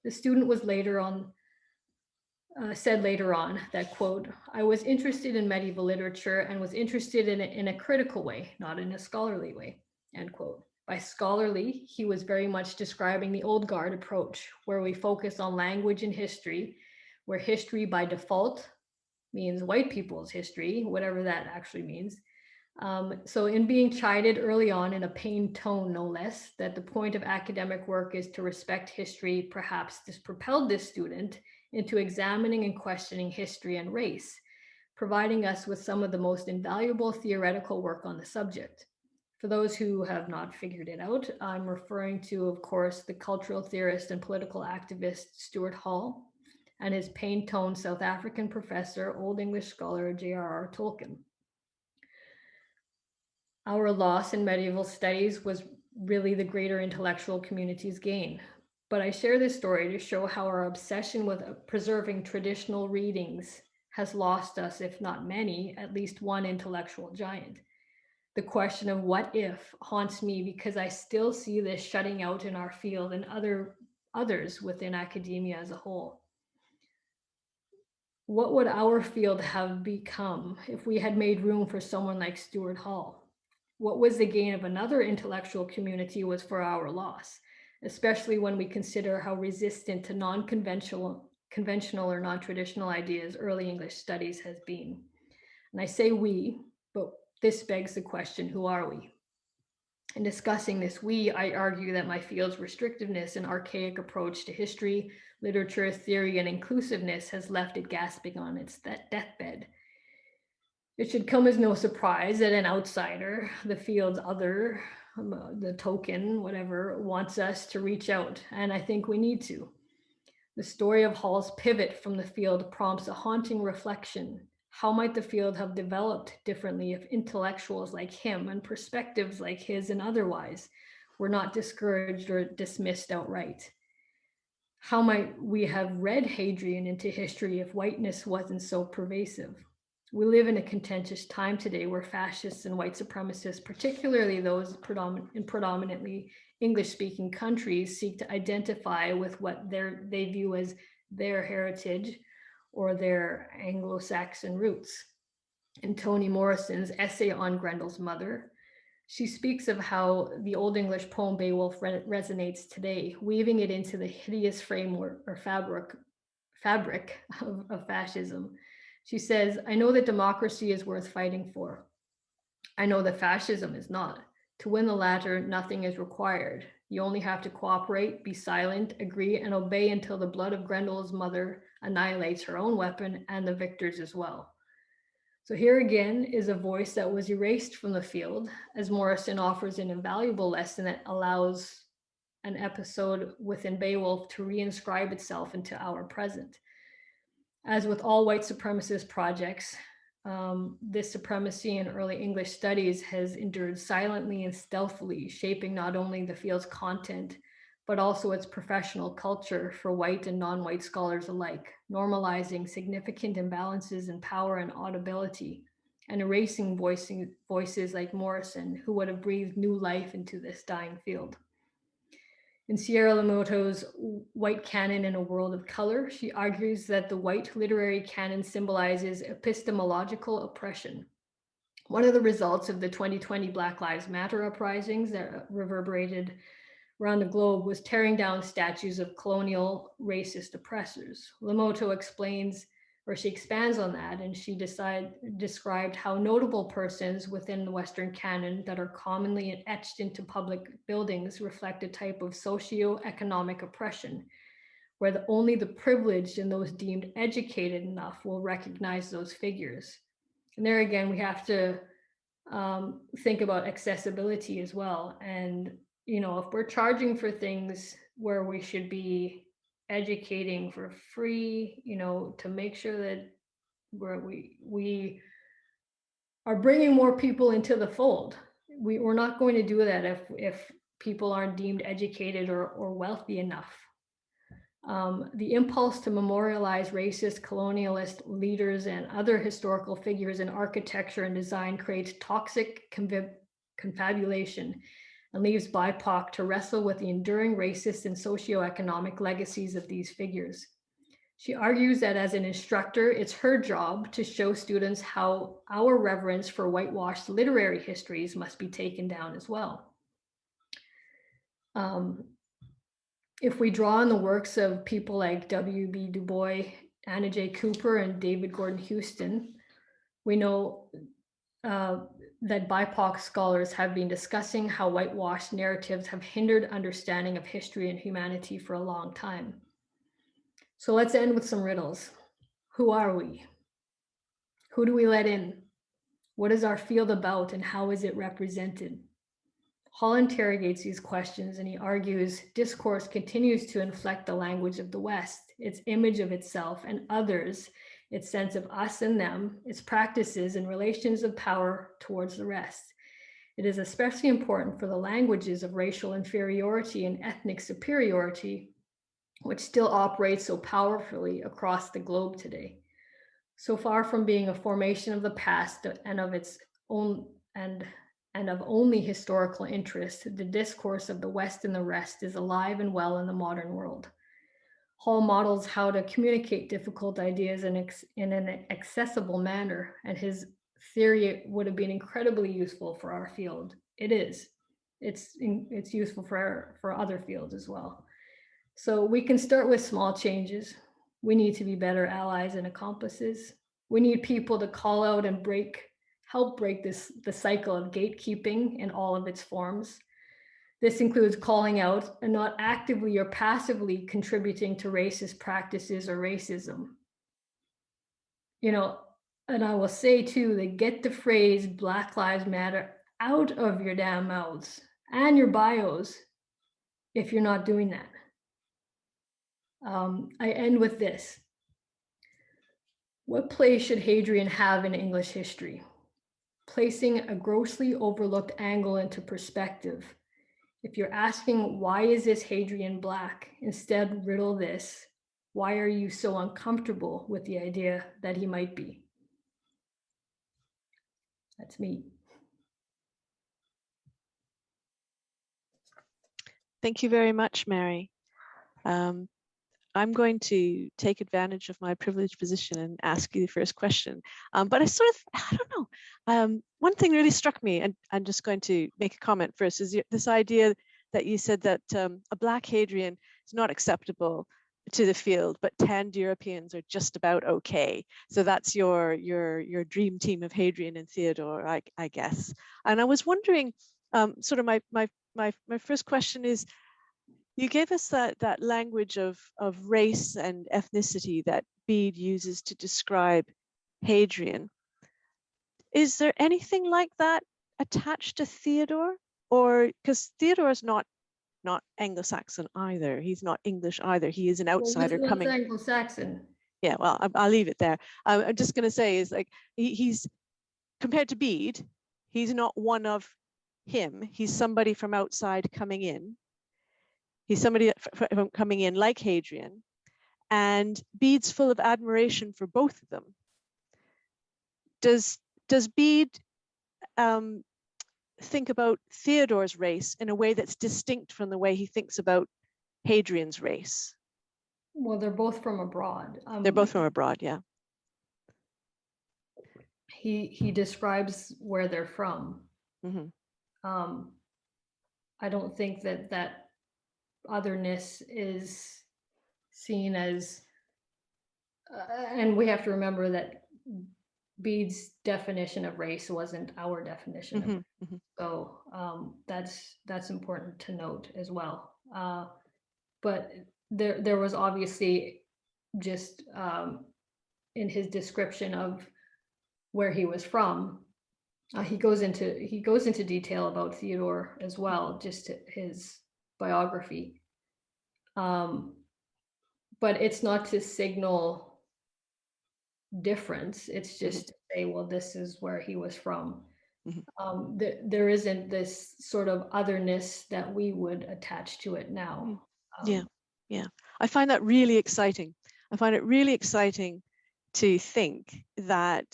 The student was said later on that, quote, I was interested in medieval literature and was interested in it in a critical way, not in a scholarly way, end quote. By scholarly, he was very much describing the old guard approach, where we focus on language and history, where history by default means white people's history, whatever that actually means. So in being chided early on in a pained tone, no less, that the point of academic work is to respect history, perhaps this propelled this student into examining and questioning history and race, providing us with some of the most invaluable theoretical work on the subject. For those who have not figured it out, I'm referring to, of course, the cultural theorist and political activist Stuart Hall and his pained tone South African professor, Old English scholar J.R.R. Tolkien. Our loss in medieval studies was really the greater intellectual community's gain. But I share this story to show how our obsession with preserving traditional readings has lost us, if not many, at least one intellectual giant. The question of what if haunts me because I still see this shutting out in our field and others within academia as a whole. What would our field have become if we had made room for someone like Stuart Hall? What was the gain of another intellectual community was for our loss, especially when we consider how resistant to non-conventional or non-traditional ideas early English studies has been. And I say we, but this begs the question, who are we? In discussing this we, I argue that my field's restrictiveness and archaic approach to history, literature, theory, and inclusiveness has left it gasping on its deathbed. It should come as no surprise that an outsider, the field's other, the token, whatever, wants us to reach out, and I think we need to. The story of Hall's pivot from the field prompts a haunting reflection. How might the field have developed differently if intellectuals like him and perspectives like his and otherwise were not discouraged or dismissed outright? How might we have read Hadrian into history if whiteness wasn't so pervasive? We live in a contentious time today where fascists and white supremacists, particularly those in predominantly English-speaking countries, seek to identify with what they view as their heritage or their Anglo-Saxon roots. In Toni Morrison's essay on Grendel's mother, she speaks of how the Old English poem Beowulf resonates today, weaving it into the hideous framework or fabric of fascism. She says, I know that democracy is worth fighting for. I know that fascism is not. To win the latter, nothing is required. You only have to cooperate, be silent, agree, and obey until the blood of Grendel's mother annihilates her own weapon and the victors as well. So here again is a voice that was erased from the field, as Morrison offers an invaluable lesson that allows an episode within Beowulf to reinscribe itself into our present. As with all white supremacist projects, this supremacy in early English studies has endured silently and stealthily, shaping not only the field's content, but also its professional culture for white and non-white scholars alike, normalizing significant imbalances in power and audibility, and erasing voices like Morrison, who would have breathed new life into this dying field. In Sierra Lamoto's White Canon in a World of Color, she argues that the white literary canon symbolizes epistemological oppression. One of the results of the 2020 Black Lives Matter uprisings that reverberated around the globe was tearing down statues of colonial racist oppressors. Lamoto explains, or she expands on that, and she described how notable persons within the Western canon that are commonly etched into public buildings reflect a type of socio-economic oppression, where only the privileged and those deemed educated enough will recognize those figures. And there again, we have to think about accessibility as well. And, you know, if we're charging for things where we should be educating for free, you know, to make sure that we are bringing more people into the fold. we're not going to do that if people aren't deemed educated or wealthy enough. The impulse to memorialize racist, colonialist leaders and other historical figures in architecture and design creates toxic confabulation and leaves BIPOC to wrestle with the enduring racist and socioeconomic legacies of these figures. She argues that as an instructor, it's her job to show students how our reverence for whitewashed literary histories must be taken down as well. If we draw on the works of people like W.B. Du Bois, Anna J. Cooper, and David Gordon Houston, we know that BIPOC scholars have been discussing how whitewashed narratives have hindered understanding of history and humanity for a long time. So let's end with some riddles. Who are we? Who do we let in? What is our field about and how is it represented? Hall interrogates these questions and he argues discourse continues to inflect the language of the West, its image of itself and others, its sense of us and them, its practices and relations of power towards the rest. It is especially important for the languages of racial inferiority and ethnic superiority, which still operates so powerfully across the globe today. So far from being a formation of the past and of its own and of only historical interest, the discourse of the West and the rest is alive and well in the modern world. Hall models how to communicate difficult ideas in an accessible manner, and his theory would have been incredibly useful for our field. It is. It's useful for other fields as well. So we can start with small changes. We need to be better allies and accomplices. We need people to call out and help break the cycle of gatekeeping in all of its forms. This includes calling out and not actively or passively contributing to racist practices or racism. You know, and I will say too, that get the phrase Black Lives Matter out of your damn mouths and your bios if you're not doing that. I end with this. What place should Hadrian have in English history? Placing a grossly overlooked angle into perspective. If you're asking, why is this Hadrian Black? Instead, riddle this. Why are you so uncomfortable with the idea that he might be? That's me. Thank you very much, Mary. I'm going to take advantage of my privileged position and ask you the first question. But I don't know. One thing really struck me, and I'm just going to make a comment first, is this idea that you said that a Black Hadrian is not acceptable to the field, but tanned Europeans are just about okay. So that's your dream team of Hadrian and Theodore, I guess. And I was wondering, sort of my first question is, you gave us that language of race and ethnicity that Bede uses to describe Hadrian. Is there anything like that attached to Theodore? Or because Theodore is not Anglo-Saxon either. He's not English either. He is an outsider coming. Anglo-Saxon. Yeah, well, I'll leave it there. I'm just going to say is like he's compared to Bede, he's not one of him. He's somebody from outside coming in. He's somebody coming in like Hadrian, and Bede's full of admiration for both of them. Does Bede think about Theodore's race in a way that's distinct from the way he thinks about Hadrian's race? Well, they're both from abroad. They're both from abroad, yeah. He describes where they're from. Mm-hmm. I don't think that otherness is seen as, and we have to remember that Bede's definition of race wasn't our definition of race. Mm-hmm. So that's important to note as well. But there was obviously just in his description of where he was from, he goes into detail about Theodore as well, just his biography. But it's not to signal difference. It's just to say, well, this is where he was from. There isn't this sort of otherness that we would attach to it now. Yeah. I find that really exciting. I find it really exciting to think that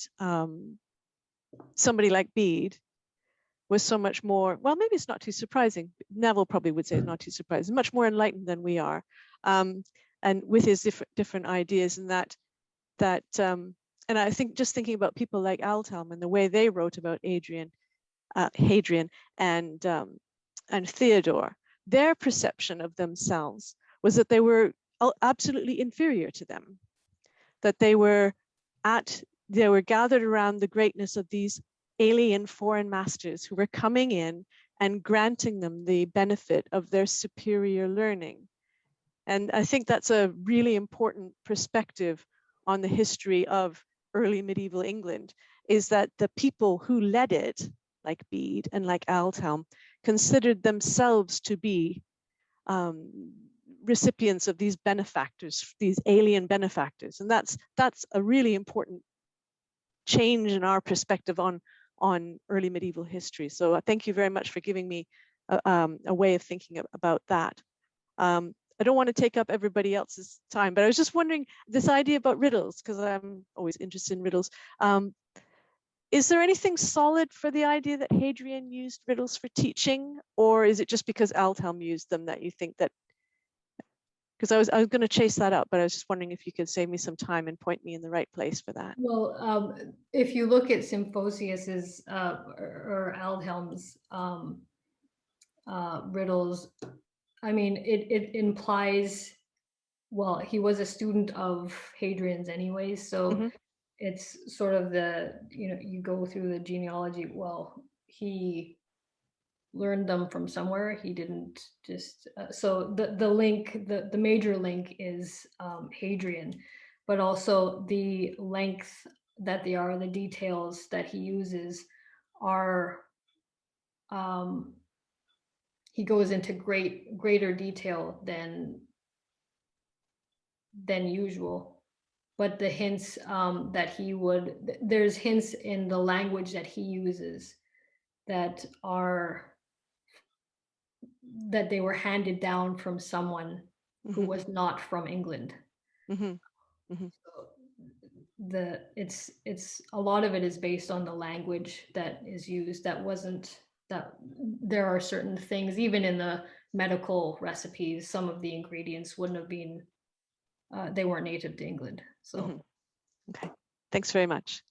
somebody like Bede was so much more, well, maybe it's not too surprising. Neville probably would say it's not too surprising, much more enlightened than we are. And with his different ideas, and and I think just thinking about people like Aldhelm and the way they wrote about Hadrian and Theodore, their perception of themselves was that they were absolutely inferior to them, that they were gathered around the greatness of these alien foreign masters who were coming in and granting them the benefit of their superior learning. And I think that's a really important perspective on the history of early medieval England, is that the people who led it, like Bede and like Aldhelm, considered themselves to be recipients of these benefactors, these alien benefactors. And that's a really important change in our perspective on early medieval history. So thank you very much for giving me a way of thinking about that. I don't want to take up everybody else's time, but I was just wondering this idea about riddles, because I'm always interested in riddles. Is there anything solid for the idea that Hadrian used riddles for teaching, or is it just because Aldhelm used them that you think that? Because I was going to chase that up, but I was just wondering if you could save me some time and point me in the right place for that. Well, if you look at Symphosius's or Aldhelm's riddles, I mean, it implies, well, he was a student of Hadrian's anyways, so it's sort of you go through the genealogy, well, he learned them from somewhere. He didn't just, so the link, the major link is Hadrian, but also the length that they are, the details that he uses are, he goes into greater detail than usual. But the hints that there's hints in the language that he uses that they were handed down from someone who was not from England. So it's a lot of it is based on the language that is used. That there are certain things, even in the medical recipes, some of the ingredients wouldn't have been, they weren't native to England. So okay, thanks very much.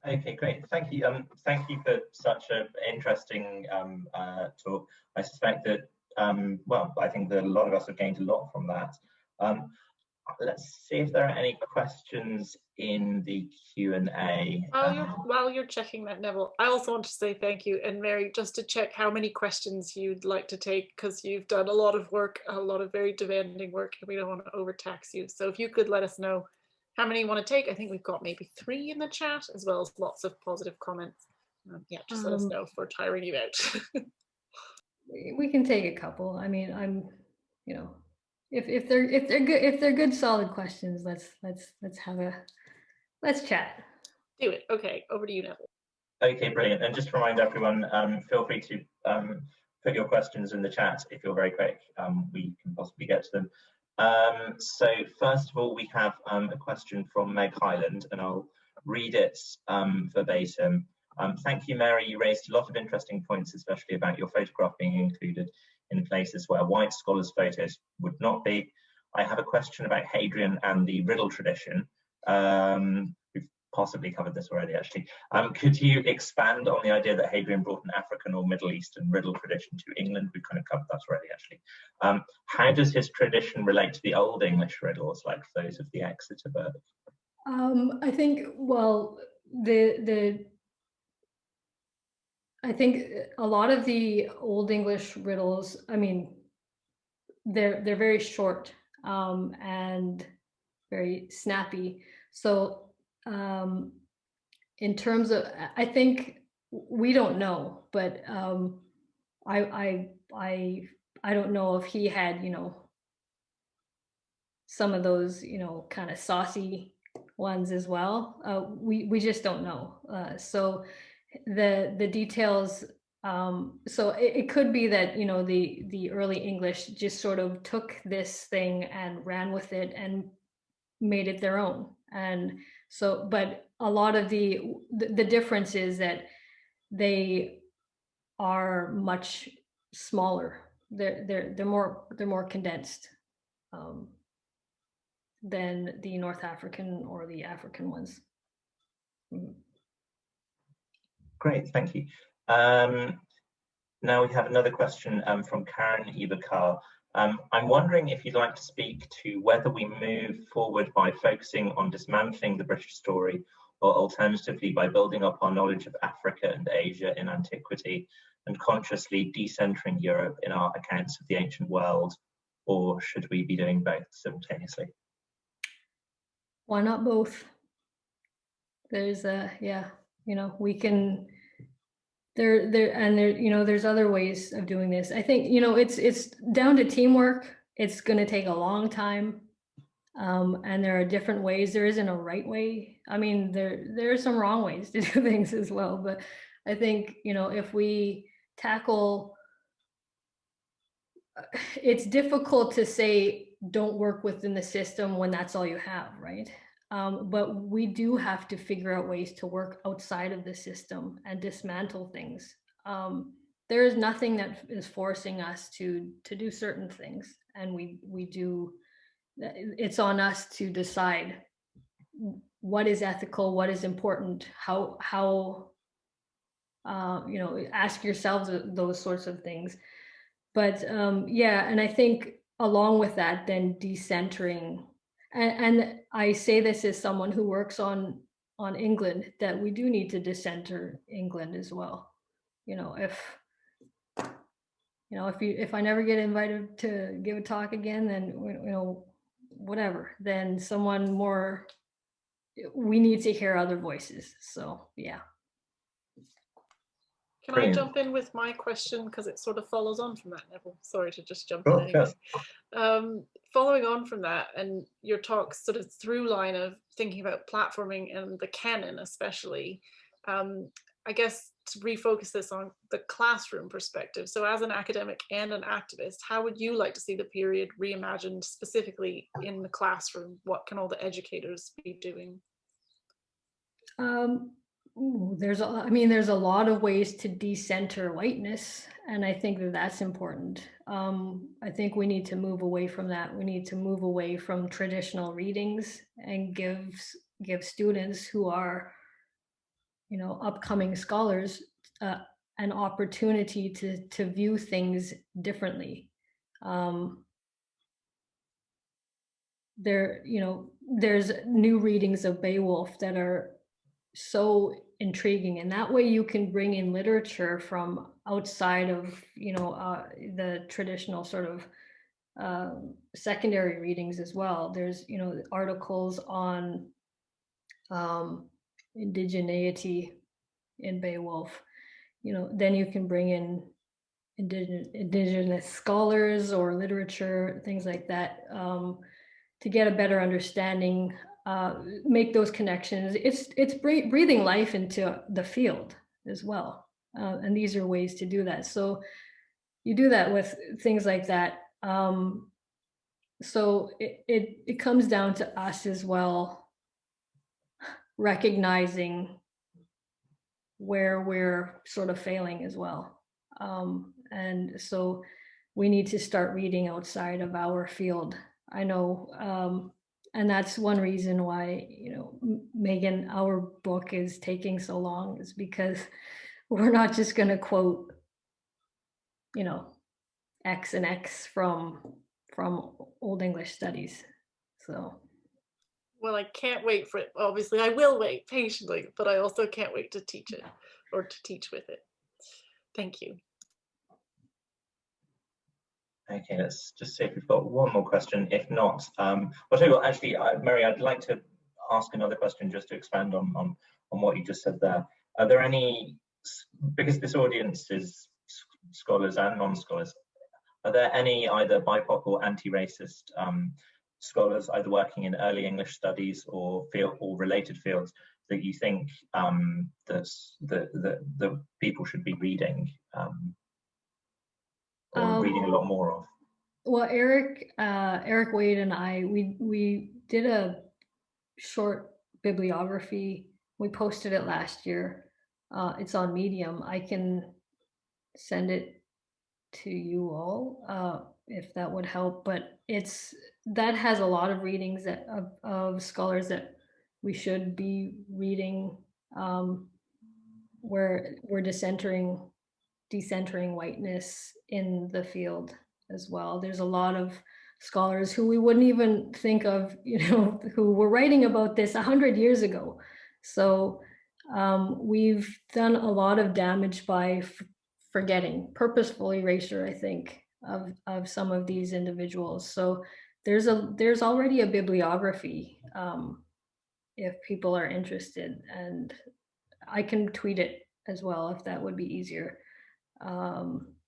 Okay, great. Thank you. Thank you for such an interesting talk. I suspect that, well, I think that a lot of us have gained a lot from that. Let's see if there are any questions in the Q&A. While you're checking that, Neville, I also want to say thank you. And Mary, just to check how many questions you'd like to take, because you've done a lot of work, a lot of very demanding work, and we don't want to overtax you. So if you could let us know how many you want to take. I think we've got maybe 3 in the chat, as well as lots of positive comments. Yeah, just let us know if we're tiring you out. We can take a couple. I mean, if they're good solid questions, let's chat. Do it. Okay, over to you, Neville. Okay, brilliant. And just to remind everyone, feel free to put your questions in the chat if you're very quick. We can possibly get to them. So first of all, we have a question from Meg Highland, and I'll read it verbatim. Thank you, Mary. You raised a lot of interesting points, especially about your photograph being included in places where white scholars' photos would not be. I have a question about Hadrian and the riddle tradition. We've possibly covered this already, actually. Could you expand on the idea that Hadrian brought an African or Middle Eastern riddle tradition to England? We've kind of covered that already, actually. How does his tradition relate to the Old English riddles, like those of the Exeter Book? I think, well, I think a lot of the Old English riddles, I mean, they're very short and very snappy. So in terms of, I think we don't know, but I don't know if he had, some of those, kind of saucy ones as well. We just don't know. So the details, so it could be that, you know, the early English just sort of took this thing and ran with it and made it their own. And so, but a lot of the difference is that they are much smaller. They're more condensed than the North African or the African ones. Great, thank you. Now we have another question from Karen Ibakar. I'm wondering if you'd like to speak to whether we move forward by focusing on dismantling the British story, or alternatively by building up our knowledge of Africa and Asia in antiquity and consciously decentering Europe in our accounts of the ancient world, or should we be doing both simultaneously? Why not both? There's yeah, you know, we can, you know, there's other ways of doing this. I think, you know, it's down to teamwork. It's going to take a long time. And there are different ways. There isn't a right way. I mean, there are some wrong ways to do things as well. But I think, you know, if we tackle, it's difficult to say don't work within the system when that's all you have, right? But we do have to figure out ways to work outside of the system and dismantle things. There is nothing that is forcing us to do certain things, and we do. It's on us to decide what is ethical, what is important, how you know, ask yourselves those sorts of things. But yeah, and I think along with that, then decentering, and I say this as someone who works on England, that we do need to decenter England as well. You know, if I never get invited to give a talk again, then, you know, whatever, then someone more, we need to hear other voices. So yeah. Can I jump in with my question, because it sort of follows on from that, Neville? Sorry to just jump in anyway. Following on from that, and your talk's sort of through line of thinking about platforming and the canon especially, I guess to refocus this on the classroom perspective. So as an academic and an activist, how would you like to see the period reimagined specifically in the classroom? What can all the educators be doing? There's a lot of ways to decenter whiteness, and I think that that's important. I think we need to move away from that. We need to move away from traditional readings and give students who are, you know, upcoming scholars an opportunity to view things differently. You know, there's new readings of Beowulf that are so intriguing, and that way you can bring in literature from outside of, you know, the traditional sort of secondary readings as well. There's, you know, articles on indigeneity in Beowulf. You know, then you can bring in indigenous scholars or literature, things like that, to get a better understanding. Make those connections. It's breathing life into the field as well, and these are ways to do that. So you do that with things like that. So it comes down to us as well, recognizing where we're sort of failing as well, and so we need to start reading outside of our field. I know. And that's one reason why, you know, Megan, our book is taking so long, is because we're not just going to quote, you know, X and X from Old English studies. So. Well, I can't wait for it. Obviously, I will wait patiently, but I also can't wait to teach it, or to teach with it. Thank you. Okay, let's just see if we've got one more question. If not, I'll tell you what, actually, Mary, I'd like to ask another question just to expand on what you just said there. Are there any, because this audience is scholars and non-scholars, are there any either BIPOC or anti-racist scholars either working in early English studies or related fields that you think that people should be reading or reading a lot more of? Well, Eric Wade and I, we did a short bibliography. We posted it last year. It's on Medium. I can send it to you all if that would help. But that has a lot of readings of scholars that we should be reading. Where we're decentering whiteness in the field as well. There's a lot of scholars who we wouldn't even think of, who were writing about this 100 years ago. So we've done a lot of damage by forgetting, purposeful erasure, I think, of some of these individuals. So there's already a bibliography if people are interested, and I can tweet it as well if that would be easier,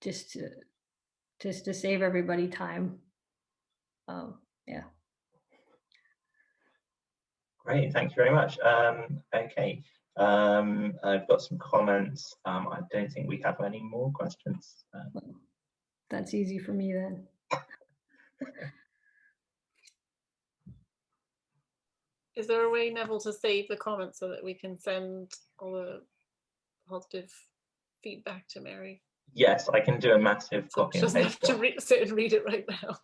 just to save everybody time. Yeah. Great, thank you very much. Okay, I've got some comments. I don't think we have any more questions. Well, that's easy for me then. Is there a way, Neville, to save the comments so that we can send all the positive feedback to Mary? Yes, I can do a massive So copy she and doesn't paste. have to sit and read it right now.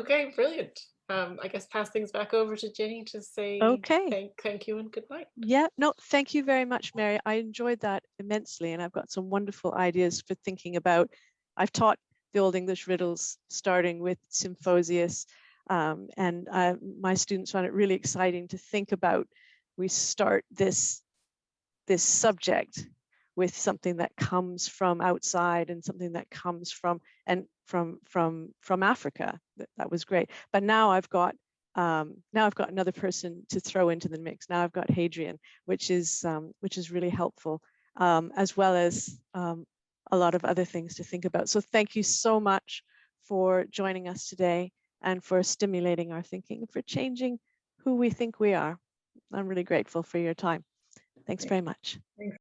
Okay, brilliant. I guess pass things back over to Jenny to say thank you and good night. Yeah, no, thank you very much, Mary. I enjoyed that immensely, and I've got some wonderful ideas for thinking about. I've taught the Old English riddles starting with Symphosius, and my students found it really exciting to think about. We start this subject with something that comes from outside and something that comes from Africa. That was great. But now I've got another person to throw into the mix. Now I've got Hadrian, which is really helpful, as well as a lot of other things to think about. So thank you so much for joining us today and for stimulating our thinking, for changing who we think we are. I'm really grateful for your time. Thanks very much. Thanks.